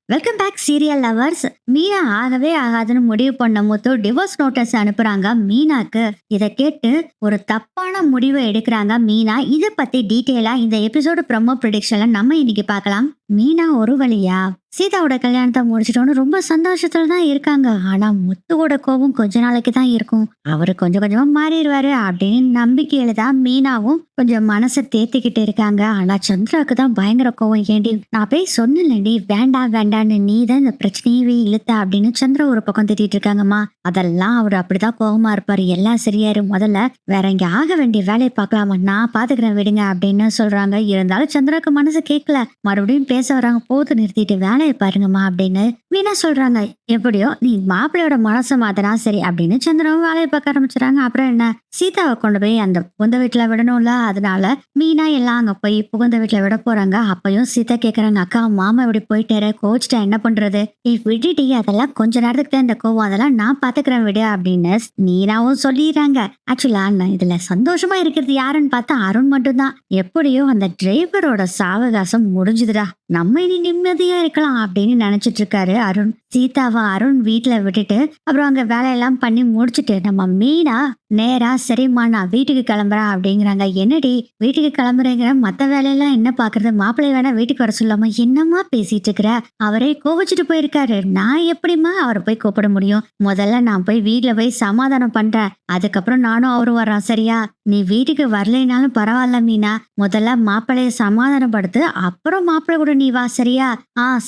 Welcome back serial lovers. Meena ஆகவே ஆகாதுன்னு முடிவு பண்ண முத்து டிவோர்ஸ் நோட்டீஸ் அனுப்புறாங்க மீனாக்கு. இதை கேட்டு ஒரு தப்பான முடிவை எடுக்கிறாங்க மீனா. இதை பத்தி டீட்டெயிலா இந்த எபிசோடு ப்ரோமோ ப்ரிடிக்ஷன்ல நம்ம இன்னைக்கு பார்க்கலாம். மீனா ஒரு வழியா சீதாவோட கல்யாணத்தை முடிச்சிட்டோன்னு ரொம்ப சந்தோஷத்துல தான் இருக்காங்க. ஆனா முத்துவோட கோபம் கொஞ்ச நாளைக்கு தான் இருக்கும். அவரு கொஞ்சம் கொஞ்சமா மாறிடுவாரு அப்படின்னு நம்பிக்கையில தான் மீனாவும் கொஞ்சம் மனசை தேத்திக்கிட்டு இருக்காங்க. ஆனா சந்திராவுக்கு தான் பயங்கர கோவம். ஏண்டி நான் போய் சொன்னேன்டி வேண்டாம் வேண்டான்னு, நீ தான் இந்த பிரச்சனையவே இழுத்த அப்படின்னு சந்திரா ஒரு பக்கம் திட்டிட்டு இருக்காங்கம்மா. அதெல்லாம் அவர் அப்படிதான் கோவமா இருப்பாரு. எல்லாம் சரியாயிரு, முதல்ல வேற இங்க ஆக வேண்டிய வேலையை பார்க்கலாமா, நான் பாத்துக்கிறேன் விடுங்க அப்படின்னு சொல்றாங்க. இருந்தாலும் சந்திராவுக்கு மனசு கேட்கல. மறுபடியும் பேச வராங்க. போது நிறுத்திட்டு வேலையை பாருங்கம்மா அப்படின்னு மீனா சொல்றாங்க. எப்படியோ நீ மாப்பிள்ளையோட மனசை மாத்தனா சரி அப்படின்னு சந்திராவும் வேலையை பார்க்க ஆரம்பிச்சுறாங்க. அப்புறம் என்ன, சீதாவை கொண்டு போய் அந்த புகுந்த வீட்டுல விடணும்ல, அதனால மீனா எல்லாம் அங்க போய் புகுந்த வீட்டுல விட போறாங்க. அப்பயும் சீதா கேக்குறாங்க, அக்கா மாமா இப்படி போயிட்டாரு, கோச்சிட்டா என்ன பண்றது, விடுடி, அதெல்லாம் கொஞ்ச நேரத்துக்கு தான் இந்த கோவம், அதெல்லாம் நான் பாத்துக்கிறேன் விடு அப்படின்னு மீனாவும் சொல்லிடுறாங்க. ஆக்சுவலா நான் இதுல சந்தோஷமா இருக்கிறது யாருன்னு பார்த்தா அருண் மட்டும்தான். எப்படியோ அந்த டிரைவரோட சாவகாசம் முடிஞ்சுதுடா, நம்ம இனி நிம்மதியா இருக்கலாம் அப்படின்னு நினைச்சிட்டு இருக்காரு அருண். சீதாவை அருண் வீட்டுல விட்டுட்டு அப்புறம் அங்க வேலையெல்லாம் பண்ணி முடிச்சுட்டு நம்ம மீனா நேரா சரிம்மா நான் வீட்டுக்கு கிளம்புறேன் அப்படிங்கிறாங்க. என்னடி வீட்டுக்கு கிளம்புறேங்கிற, மத்த வேலையெல்லாம் என்ன பாக்குறது, மாப்பிள்ளை வேணா வீட்டுக்கு வர சொல்லாம, என்னம்மா பேசிட்டு இருக்கிற, அவரே கோவிச்சுட்டு போயிருக்காரு, நான் எப்படிம்மா அவரை போய் கூப்பிட முடியும், முதல்ல நான் போய் வீட்டுல போய் சமாதானம் பண்றேன், அதுக்கப்புறம் நானும் அவரும் வர்றோம் சரியா, நீ வீட்டுக்கு வரலைனாலும் பரவாயில்ல மீனா, முதல்ல மாப்பிள்ளைய சமாதானப்படுத்து, அப்புறம் மாப்பிள்ளை கூட நீ வா சரியா.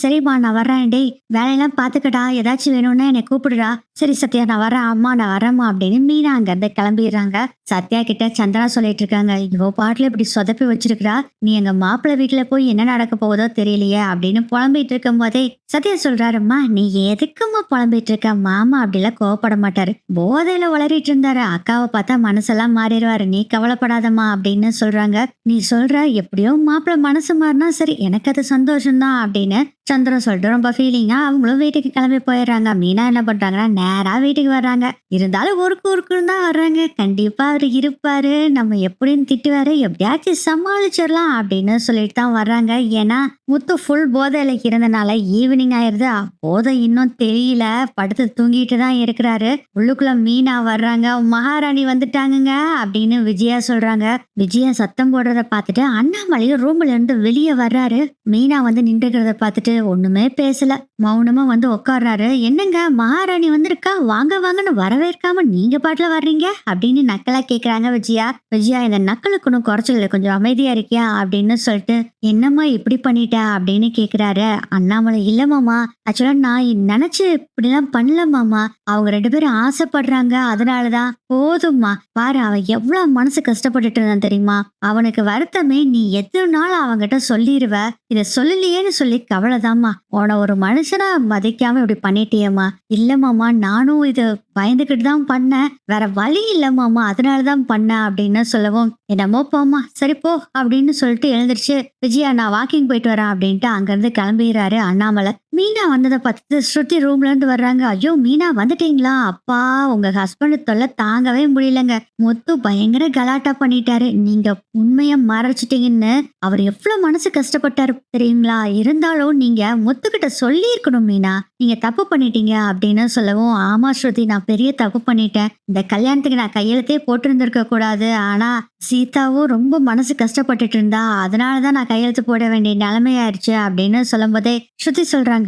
சரிம்மா நான் வர்றேன், டேய் வேலையெல்லாம் பாத்துக்கடா, ஏதாச்சும் வேணும்னா என்னை கூப்பிடுடா, சரி சத்யா நான் வரேன், அம்மா நான் வரேம்மா அப்படின்னு மீனா அங்க இருந்து கிளம்பிடுறாங்க. சத்யா கிட்ட சந்திரா சொல்லிட்டு இருக்காங்க, இவ பாட்டுல இப்படி சொதப்பி வச்சிருக்கிறா, நீ எங்க மாப்பிள்ளை வீட்டுல போய் என்ன நடக்க போகுதோ தெரியலையே அப்படின்னு புலம்பிட்டு இருக்கும் போதே சத்யா சொல்றாரும்மா, நீ எதுக்குமா புலம்பிட்டு இருக்க, மாமா அப்படிலாம் கோவப்பட மாட்டாரு, போதையில வளரிட்டு இருந்தாரு, அக்காவை பார்த்தா மனசெல்லாம் மாறிடுவாரு, நீ கவலைப்படாதம்மா அப்படின்னு சொல்றாங்க. நீ சொல்ற எப்படியோ மாப்பிள்ளை மனசு மாறினா சரி, எனக்கு அது சந்தோஷம்தான் அப்படின்னு சந்திரன் சொல்லிட்டு ரொம்ப ஃபீலிங்கா அவங்களும் வீட்டுக்கு கிளம்பி போயிடுறாங்க. மீனா என்ன பண்றாங்கன்னா நேரா வீட்டுக்கு வர்றாங்க. இருந்தாலும் ஊருக்குன்னு தான் வர்றாங்க. கண்டிப்பா அவரு இருப்பாரு, நம்ம எப்படின்னு திட்டுவாரு, எப்படியாச்சும் சமாளிச்சிடலாம் அப்படின்னு சொல்லிட்டு தான் வர்றாங்க. ஏன்னா முத்து ஃபுல் போதையில இருந்தனால ஈவினிங் ஆயிருது, போதை இன்னும் தெரியல, படுத்து தூங்கிட்டு தான் இருக்கிறாரு. உள்ளுக்குள்ள மீனா வர்றாங்க. மகாராணி வந்துட்டாங்கங்க அப்படின்னு விஜயா சொல்றாங்க. விஜயா சத்தம் போடுறத பார்த்துட்டு அண்ணாமலையும் ரூம்ல இருந்து வெளியே வர்றாரு. மீனா வந்து நின்றுக்கிறத பார்த்துட்டு ஒண்ணுமே பேசல, மௌனமா வந்து உட்கார்றாரு. என்னங்க மகாராணி வந்திருக்கா, வாங்க வாங்கன்னு வரவேற்காம நீங்க பாட்டுல வர்றீங்க அப்படின்னு நக்கலா கேக்குறாங்க விஜயா. விஜயா இந்த நக்கலுக்கு ஒன்றும் குறைச்சல் இல்லை, கொஞ்சம் அமைதியா இருக்கியா அப்படின்னு சொல்லிட்டு, என்னம்மா இப்படி பண்ணிட்ட அப்படின்னு கேக்குறாரு. அண்ணாமலை, இல்ல மாமா, ஆக்சுவலா நான் நினைச்சு இப்படிலாம் பண்ணல மாமா, அவங்க ரெண்டு பேரும் ஆசைப்படுறாங்க அதனாலதான். போதும்மா, பாரு அவன் எவ்வளவு மனசு கஷ்டப்பட்டுட்டு இருந்தான் தெரியுமா, அவனுக்கு வருத்தமே நீ எத்தனை நாள் அவங்கிட்ட சொல்லிடுவ, இத சொல்லலையேன்னு சொல்லி கவலைதாம்மா, உன ஒரு மனுஷனா மதிக்காம இப்படி பண்ணிட்டியம்மா. இல்ல மாமா, நானும் இது பயந்துகிட்டு தான் பண்ணேன், வேற வழி இல்ல மாமா, அதனாலதான் பண்ணேன் அப்படின்னு சொல்லவும், என்னமோ போமா சரி போ அப்படின்னு சொல்லிட்டு எழுந்திருச்சு விஜயா நான் வாக்கிங் போயிட்டு வரேன் அப்படின்ட்டு அங்கிருந்து கிளம்பிடுறாரு அண்ணாமலை. மீனா வந்ததை பார்த்து ஸ்ருதி ரூம்ல இருந்து வர்றாங்க. ஐயோ மீனா வந்துட்டீங்களா, அப்பா உங்க ஹஸ்பண்ட் தொல்லை தாங்கவே முடியலங்க, முத்து பயங்கர கலாட்டா பண்ணிட்டாரு, நீங்க உண்மைய மறைச்சிட்டீங்கன்னு அவர் எவ்வளவு மனசு கஷ்டப்பட்டாரு தெரியுங்களா, இருந்தாலும் நீங்க முத்துக்கிட்ட சொல்லி இருக்கணும் மீனா, நீங்க தப்பு பண்ணிட்டீங்க அப்படின்னு சொல்லவும், ஆமா ஸ்ருதி நான் பெரிய தப்பு பண்ணிட்டேன், இந்த கல்யாணத்துக்கு நான் கையெழுத்தே போட்டு இருந்திருக்க கூடாது, ஆனா சீதாவும் ரொம்ப மனசு கஷ்டப்பட்டுட்டு இருந்தா, அதனாலதான் நான் கையெழுத்து போட வேண்டிய நிலைமையாயிருச்சு அப்படின்னு சொல்லும் போதே ஸ்ருதி சொல்றாங்க,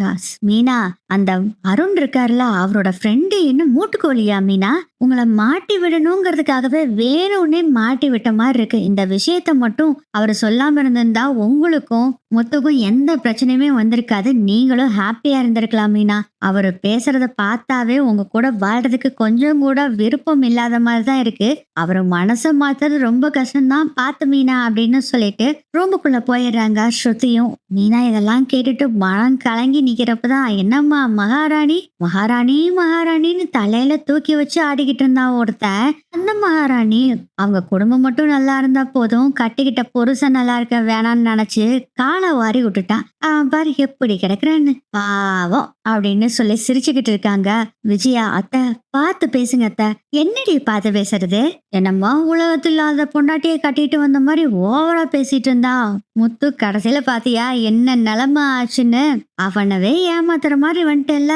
மீனா அந்த அருண் இருக்காருல அவரோட ஃப்ரெண்டு இன்னும் மூட்டுக்கோழியா மீனா, உங்களை மாட்டி விடணுங்கிறதுக்காகவே வேணும்னே மாட்டி விட்ட மாதிரி இருக்கு, இந்த விஷயத்த மட்டும் அவர் சொல்லாம இருந்திருந்தா உங்களுக்கும் முத்துக்கும் எந்த பிரச்சனையுமே வந்திருக்காது, நீங்களும் ஹாப்பியா இருந்திருக்கலாம் மீனா, அவரு பேசுறத பார்த்தாவே உங்க கூட வாழ்றதுக்கு கொஞ்சம் கூட விருப்பம் இல்லாத மாதிரி தான் இருக்கு, அவரு மனசை மாத்துறது ரொம்ப கஷ்டம்தான், பார்த்து மீனா அப்படின்னு சொல்லிட்டு ரூமுக்குள்ள போயிடுறாங்க ஸ்ருதியும். மீனா இதெல்லாம் கேட்டுட்டு மனம் கலங்கி நிக்கிறப்பதான், என்னம்மா மகாராணி மகாராணி மகாராணின்னு தலையில தூக்கி வச்சு ஆடிக்கிட்டு இருந்தா ஒருத்தன், அந்த மகாராணி அவங்க குடும்பம் மட்டும் நல்லா இருந்தா போதும், கட்டிக்கிட்ட புருஷன் நல்லா இருக்க வேணாம்னு நினைச்சு காலை வாரி விட்டுட்டான், அவன் பாரு எப்படி கிடக்குறான்னு பாவம் அப்படின்னு சொல்லி சிரிச்சுக்கிட்டு இருக்காங்க விஜயா. அத்தை பார்த்து பேசுங்க அத்தை. என்னடி பார்த்து பேசுறது? என்னம்மா உலகத்தில் இல்லாத பொண்டாட்டியை கட்டிட்டு வந்த மாதிரி ஓவரா பேசிட்டு இருந்தா. முத்து கடைசியில பாத்தியா என்ன நிலைமை ஆச்சுன்னு? அவனவே ஏமாத்துற மாதிரி வந்துட்டேல்ல.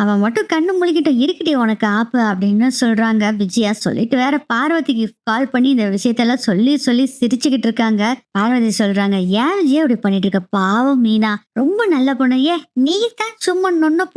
அவன் மட்டும் கண்ணு முழிக்கிட்ட இருக்கட்டி உனக்கு ஆப்பு அப்படின்னு சொல்றாங்க விஜயா. சொல்லிட்டு வேற பார்வதிக்கு கால் பண்ணி இந்த விஷயத்தெல்லாம் சொல்லி சொல்லி சிரிச்சுக்கிட்டு இருக்காங்க. பார்வதி சொல்றாங்க, ஏன் விஜயா இப்படி பண்ணிட்டு இருக்க? பாவம் மீனா ரொம்ப நல்ல பொண்ணு. நீ தான் சும்மா நொன்ன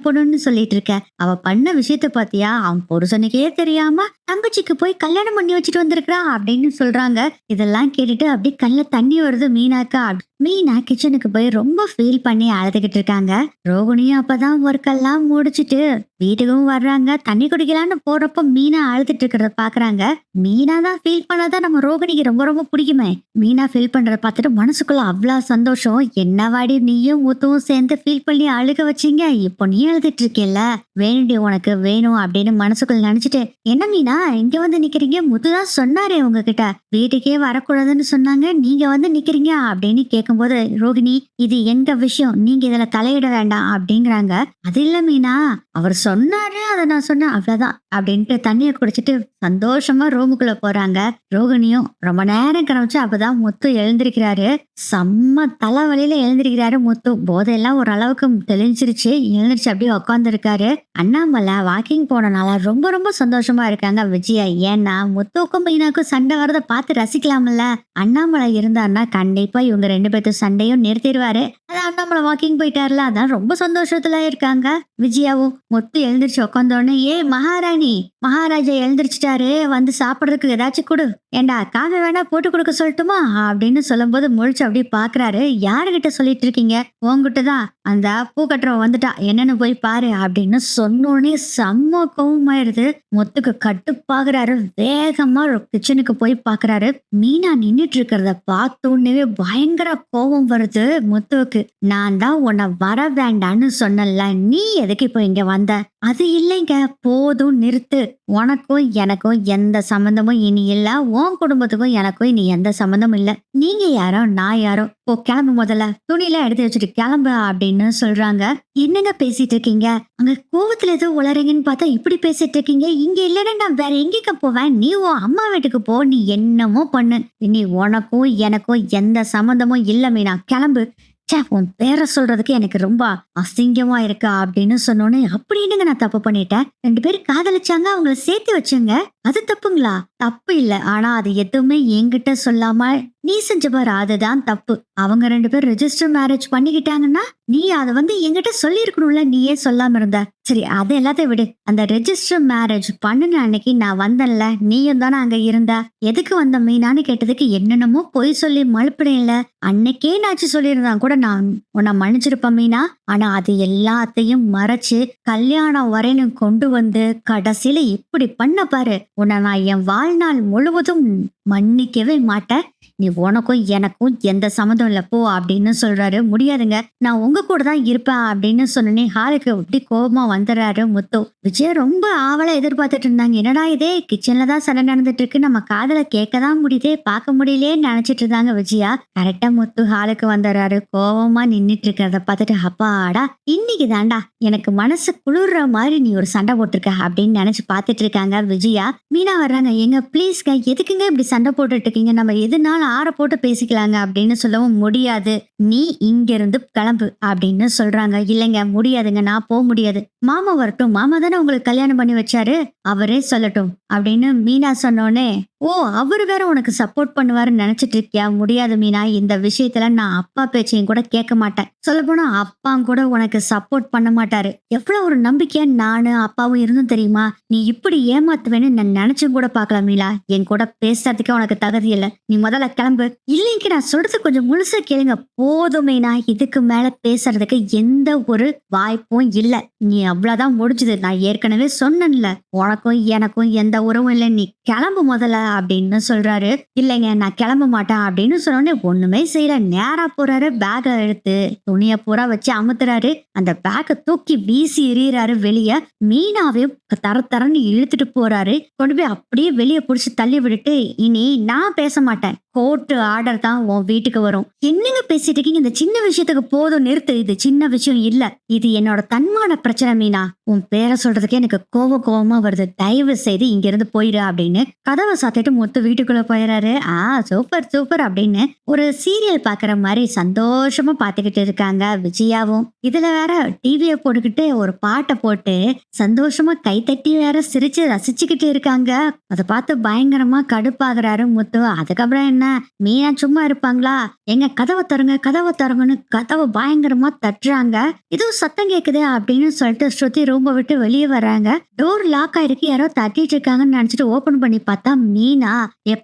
பொண்ணுன்னு சொல்லிட்டு இருக்க. அவ பண்ண விஷயத்த பாத்தியா? அவன் புருஷனுக்கே தெரியாம தங்கச்சிக்கு போய் கல்யாணம் பண்ணி வச்சுட்டு வந்திருக்கா அப்படின்னு சொல்றாங்க. இதெல்லாம் கேட்டுட்டு அப்படியே கண்ணுல தண்ணி வருது மீனாக்கா. மீனா கிச்சனுக்கு போய் ரொம்ப ஃபீல் பண்ணி அழுதுகிட்டு இருக்காங்க. ரோகிணியும் அப்பதான் ஒர்க் எல்லாம் முடிச்சிட்டு வீட்டுக்கும் வர்றாங்க. தண்ணி குடிக்கலான்னு போறப்ப மீனா அழுதுட்டு இருக்கிறத பாக்குறாங்க. மீனா தான் ஃபீல் பண்ணாதான் நம்ம ரோகிணிக்கு ரொம்ப ரொம்ப பிடிக்குமே. மீனா ஃபீல் பண்றத பார்த்துட்டு மனசுக்குள்ள அவ்வளவு சந்தோஷம். என்னவாடி நீயும் முத்துவும் சேர்ந்து ஃபீல் பண்ணி அழுக வச்சீங்க, இப்போ நீ அழுதுட்டு இருக்கேல்ல, வேணுடி உனக்கு வேணும் அப்படின்னு மனசுக்குள்ள நினைச்சிட்டு, என்ன மீனா இங்க வந்து நிக்கிறீங்க? முத்துதான் சொன்னாரே உங்ககிட்ட வீட்டுக்கே வரக்கூடாதுன்னு சொன்னாங்க, நீங்க வந்து நிக்கிறீங்க அப்படின்னு கேட்கும்போது, ரோகிணி இது எங்க விஷயம், நீங்க இதுல தலையிட வேண்டாம் அப்படிங்கிறாங்க. அது இல்ல மீனா, அவர் சொன்னாரு அதை நான் சொன்னேன் அவ்வளவுதான் அப்படின்ட்டு தண்ணியை குடிச்சிட்டு சந்தோஷமா ரூமுக்குள்ள போறாங்க. ரோகிணியும் ரொம்ப நேரம் கரைச்சு அப்பதான் முத்து எழுந்திருக்கிறாரு. செம்ம தலைவலியில எழுந்திருக்கிறாரு முத்து. போதையெல்லாம் ஒரு அளவுக்கு தெளிஞ்சிருச்சு. எழுந்திரிச்சு அப்படியே உட்காந்துருக்காரு. அண்ணாமலை வாக்கிங் போனனால ரொம்ப ரொம்ப சந்தோஷமா இருக்காங்க விஜயா. ஏன்னா முத்துக்கும் மீனாக்கும் சண்டை வரதை பார்த்து ரசிக்கலாம்ல. அண்ணாமலை இருந்தாருன்னா கண்டிப்பா இவங்க ரெண்டு பேர்த்தும் சண்டையும் நிறுத்திடுவாரு. அது அண்ணாமலை வாக்கிங் போயிட்டாருல, அதான் ரொம்ப சந்தோஷத்துல இருக்காங்க விஜயாவும். முத்து எழுந்திரிச்சு உட்காந்தோடனே, மகாராணி மகாராஜா எழுந்திரிச்சிட்டாரு, வந்து சாப்பிட்றதுக்கு ஏதாச்சும் கொடு. ஏண்டா காஃபி வேணா போட்டு கொடுக்க சொல்லட்டுமா அப்படின்னு சொல்லும் போது முழிச்சு அப்படியே பாக்குறாரு. யாருகிட்ட சொல்லிட்டு இருக்கீங்க? உங்ககிட்ட தான். அந்த பூ கட்டுறவன் வந்துட்டா, என்னன்னு போய் பாரு அப்படின்னு சொன்னோடனே செம்ம கோவமாயிருது. முத்துக்கு கட்டுப்பாக்குறாரு. வேகமா கிச்சனுக்கு போய் பாக்குறாரு. மீனா நின்னுட்டு இருக்கிறத பார்த்தோன்னே பயங்கர கோபம் வருது முத்துவுக்கு. நான் தான் உன்னை வர வேண்டான்னு சொன்னல, நீ எதுக்கு இப்போ இங்க வந்த? அது இல்லைங்க, போதும் நிறுத்து. உனக்கும் எனக்கும் எந்த சம்பந்தமும் இனி இல்ல. உன் குடும்பத்துக்கும் எனக்கும் இனி எந்த சம்பந்தமும் இல்ல. நீங்க யாரோ நான் யாரோ. ஓ கிளம்பு, முதல்ல துணியெல்லாம் எடுத்து வச்சுட்டு கிளம்பு அப்படின்னு சொல்றாங்க. என்னங்க பேசிட்டு இருக்கீங்க? அங்க கோவத்துல ஏதோ உளறீங்கன்னு பார்த்தா இப்படி பேசிட்டு இருக்கீங்க. இங்க இல்லைன்னா நான் வேற எங்கேக்க போவேன்? நீ உன் அம்மா வீட்டுக்கு போ, நீ என்னமோ பண்ணு. இனி உனக்கும் எனக்கும் எந்த சம்பந்தமும் இல்ல மீனா, கிளம்பு. உன் பேரை சொல்றதுக்கு எனக்கு ரொம்ப அசிங்கமா இருக்கா அப்படின்னு சொன்னோன்னே, அப்படி என்னங்க நான் தப்பு பண்ணிட்டேன்? ரெண்டு பேரும் காதலிச்சாங்க, அவங்கள சேர்த்து வச்சுங்க, அது தப்புங்களா? தப்பு இல்ல, ஆனா அது எதுவுமே என்கிட்ட சொல்லாம நீ செஞ்ச பாரு, அதுதான் தப்பு. அவங்க ரெண்டு பேரும் ரெஜிஸ்டர் மேரேஜ் பண்ணிக்கிட்டாங்கன்னா நீ அதை வந்து என்கிட்ட சொல்லி இருக்கணும்ல, நீயே சொல்லாம இருந்த. சரி அது எல்லாத்தையும் விடு. அந்த ரெஜிஸ்டர் மேரேஜ் பண்ணுன அன்னைக்கு நான் வந்தேன்ல, நீயும் தானே அங்க இருந்த. எதுக்கு வந்த மீனான்னு கேட்டதுக்கு என்னென்னமோ பொய் சொல்லி மழுப்பினேன்ல. அன்னைக்கே நாச்சு சொல்லியிருந்தான் கூட நான் உன்னை மன்னிச்சிருப்பேன் மீனா. ஆனா அது எல்லாத்தையும் மறைச்சு கல்யாணம் வரைன்னு கொண்டு வந்து கடைசியில இப்படி பண்ண பாரு. உன்னை நான் என் வாழ்நாள் முழுவதும் மன்னிக்கவே மாட்டேன். நீ உனக்கும் எனக்கும் எந்த சம்மந்தம் இல்ல போ அப்படின்னு சொல்றாரு. முடியாதுங்க, நான் உங்க கூட தான் இருப்பேன் அப்படின்னு சொன்னே ஹாலுக்கு அப்படி கோபமா வந்துடுறாரு முத்து. விஜய் ரொம்ப ஆவலா எதிர்பார்த்துட்டு இருந்தாங்க. என்னடா இதே கிச்சன்ல தான் சண்டை நடந்துட்டு இருக்கு, நம்ம காதல கேட்கதான் முடியுதே, பார்க்க முடியலையே நினைச்சிட்டு இருந்தாங்க விஜயா. கரெக்டா முத்து ஹாலுக்கு வந்துடுறாரு. கோபமா நின்னுட்டு இருக்கிறத பார்த்துட்டு, அப்பாடா இன்னைக்கு தாண்டா எனக்கு மனசு குளிர்ற மாதிரி நீ ஒரு சண்டை போட்டிருக்க அப்படின்னு நினைச்சு பார்த்துட்டு இருக்காங்க விஜயா. மீனா வர்றாங்க. எங்க பிளீஸ்ங்க, எதுக்குங்க இப்படி சண்டை போட்டுட்டு இருக்கீங்க? நம்ம எதுனாலும் ஆற போட்டு பேசிக்கலாங்க அப்படின்னு சொல்லவும், முடியாது, நீ இங்க இருந்து கிளம்பு அப்படின்னு சொல்றாங்க. இல்லைங்க முடியாதுங்க, நான் போக முடியாது. மாமா வரட்டும், மாமா தானே உங்களுக்கு கல்யாணம் பண்ணி வச்சாரு, அவரே சொல்லட்டும் அப்படின்னு மீனா சொன்னோடனே, ஓ அவரு வேற உனக்கு சப்போர்ட் பண்ணுவாருன்னு நினைச்சிட்டு இருக்கியா? முடியாது மீனா, இந்த விஷயத்துல நான் அப்பா பேச்சையும் கூட கேட்க மாட்டேன். சொல்ல போனா அப்பா கூட உனக்கு சப்போர்ட் பண்ண மாட்டாரு. எவ்வளவு ஒரு நம்பிக்கையா நானு அப்பாவும் இருந்தும் தெரியுமா? நீ இப்படி ஏமாத்துவேன்னு நான் நினைச்சும் கூட பாக்கலாம் மீனா. என் கூட பேசுறதுக்கே உனக்கு தகுதி இல்லை. நீ முதல்ல கிளம்பு. இல்லைங்க, நான் சொல்றது கொஞ்சம் முழுசா கேளுங்க. போதும் மீனா, இதுக்கு மேல பேசுறதுக்கு எந்த ஒரு வாய்ப்பும் இல்ல. நீ அவ்வளவுதான் முடிஞ்சது. நான் ஏற்கனவே சொன்னேன்ல, உனக்கும் எனக்கும் எந்த உறவும் இல்லை. நீ கிளம்பு முதல்ல அப்படின்னு சொல்றாரு. இல்லைங்க நான் கிளம்ப மாட்டேன் அப்படின்னு சொன்னோடனே ஒண்ணுமே செய்யல. நேரா போறாரு. பேக எடுத்து துணிய பூரா வச்சு அமுத்துறாரு. அந்த பேக்கை தூக்கி வீசி எறியறாரு வெளியே. மீனாவே தர தரன்னு இழுத்துட்டு போறாரு. கொண்டு போய் அப்படியே வெளியே புடிச்சு தள்ளி விட்டுட்டு, இனி நான் பேச மாட்டேன். கோர்ட்டு ஆர்டர் தான் உன் வீட்டுக்கு வரும். என்னங்க பேசிட்டு இருக்கீங்க? இந்த சின்ன விஷயத்துக்கு போதும், நிறுத்து. இது சின்ன விஷயம் இல்ல. இது என்னோட தன்மான பிரச்சனை மீனா. உன் பேரை சொல்றதுக்கே எனக்கு கோவமா வருது. தயவு செய்து இங்க இருந்து போயிரு அப்படின்னு கதவை சாத்திட்டு முத்து வீட்டுக்குள்ள போயிடுறாரு. சூப்பர் சூப்பர் அப்படின்னு ஒரு சீரியல் பாக்குற மாதிரி சந்தோஷமா பாத்துக்கிட்டு இருக்காங்க விஜயாவும். இதுல வேற டிவிய போட்டுக்கிட்டு ஒரு பாட்டை போட்டு சந்தோஷமா கைத்தட்டி வேற சிரிச்சு ரசிச்சுக்கிட்டு இருக்காங்க. அதை பார்த்து பயங்கரமா கடுப்பாகிறாரு முத்து. அதுக்கப்புறம் என்ன, மீனா சும்மா இருப்பாங்களா? எங்க கதவை தருங்க கதவை தருங்கன்னு கதவை பயங்கரமா தட்டுறாங்க. இதுவும் சத்தம் கேக்குது அப்படின்னு சொல்லிட்டு ஸ்ருதி ரூம்ப விட்டு வெளியே வர்றாங்க. டோர் லாக் ஆயிருக்கு, யாரோ தட்டிட்டு இருக்காங்கன்னு நினைச்சிட்டு ஓபன் பண்ணி பார்த்தா மீனா.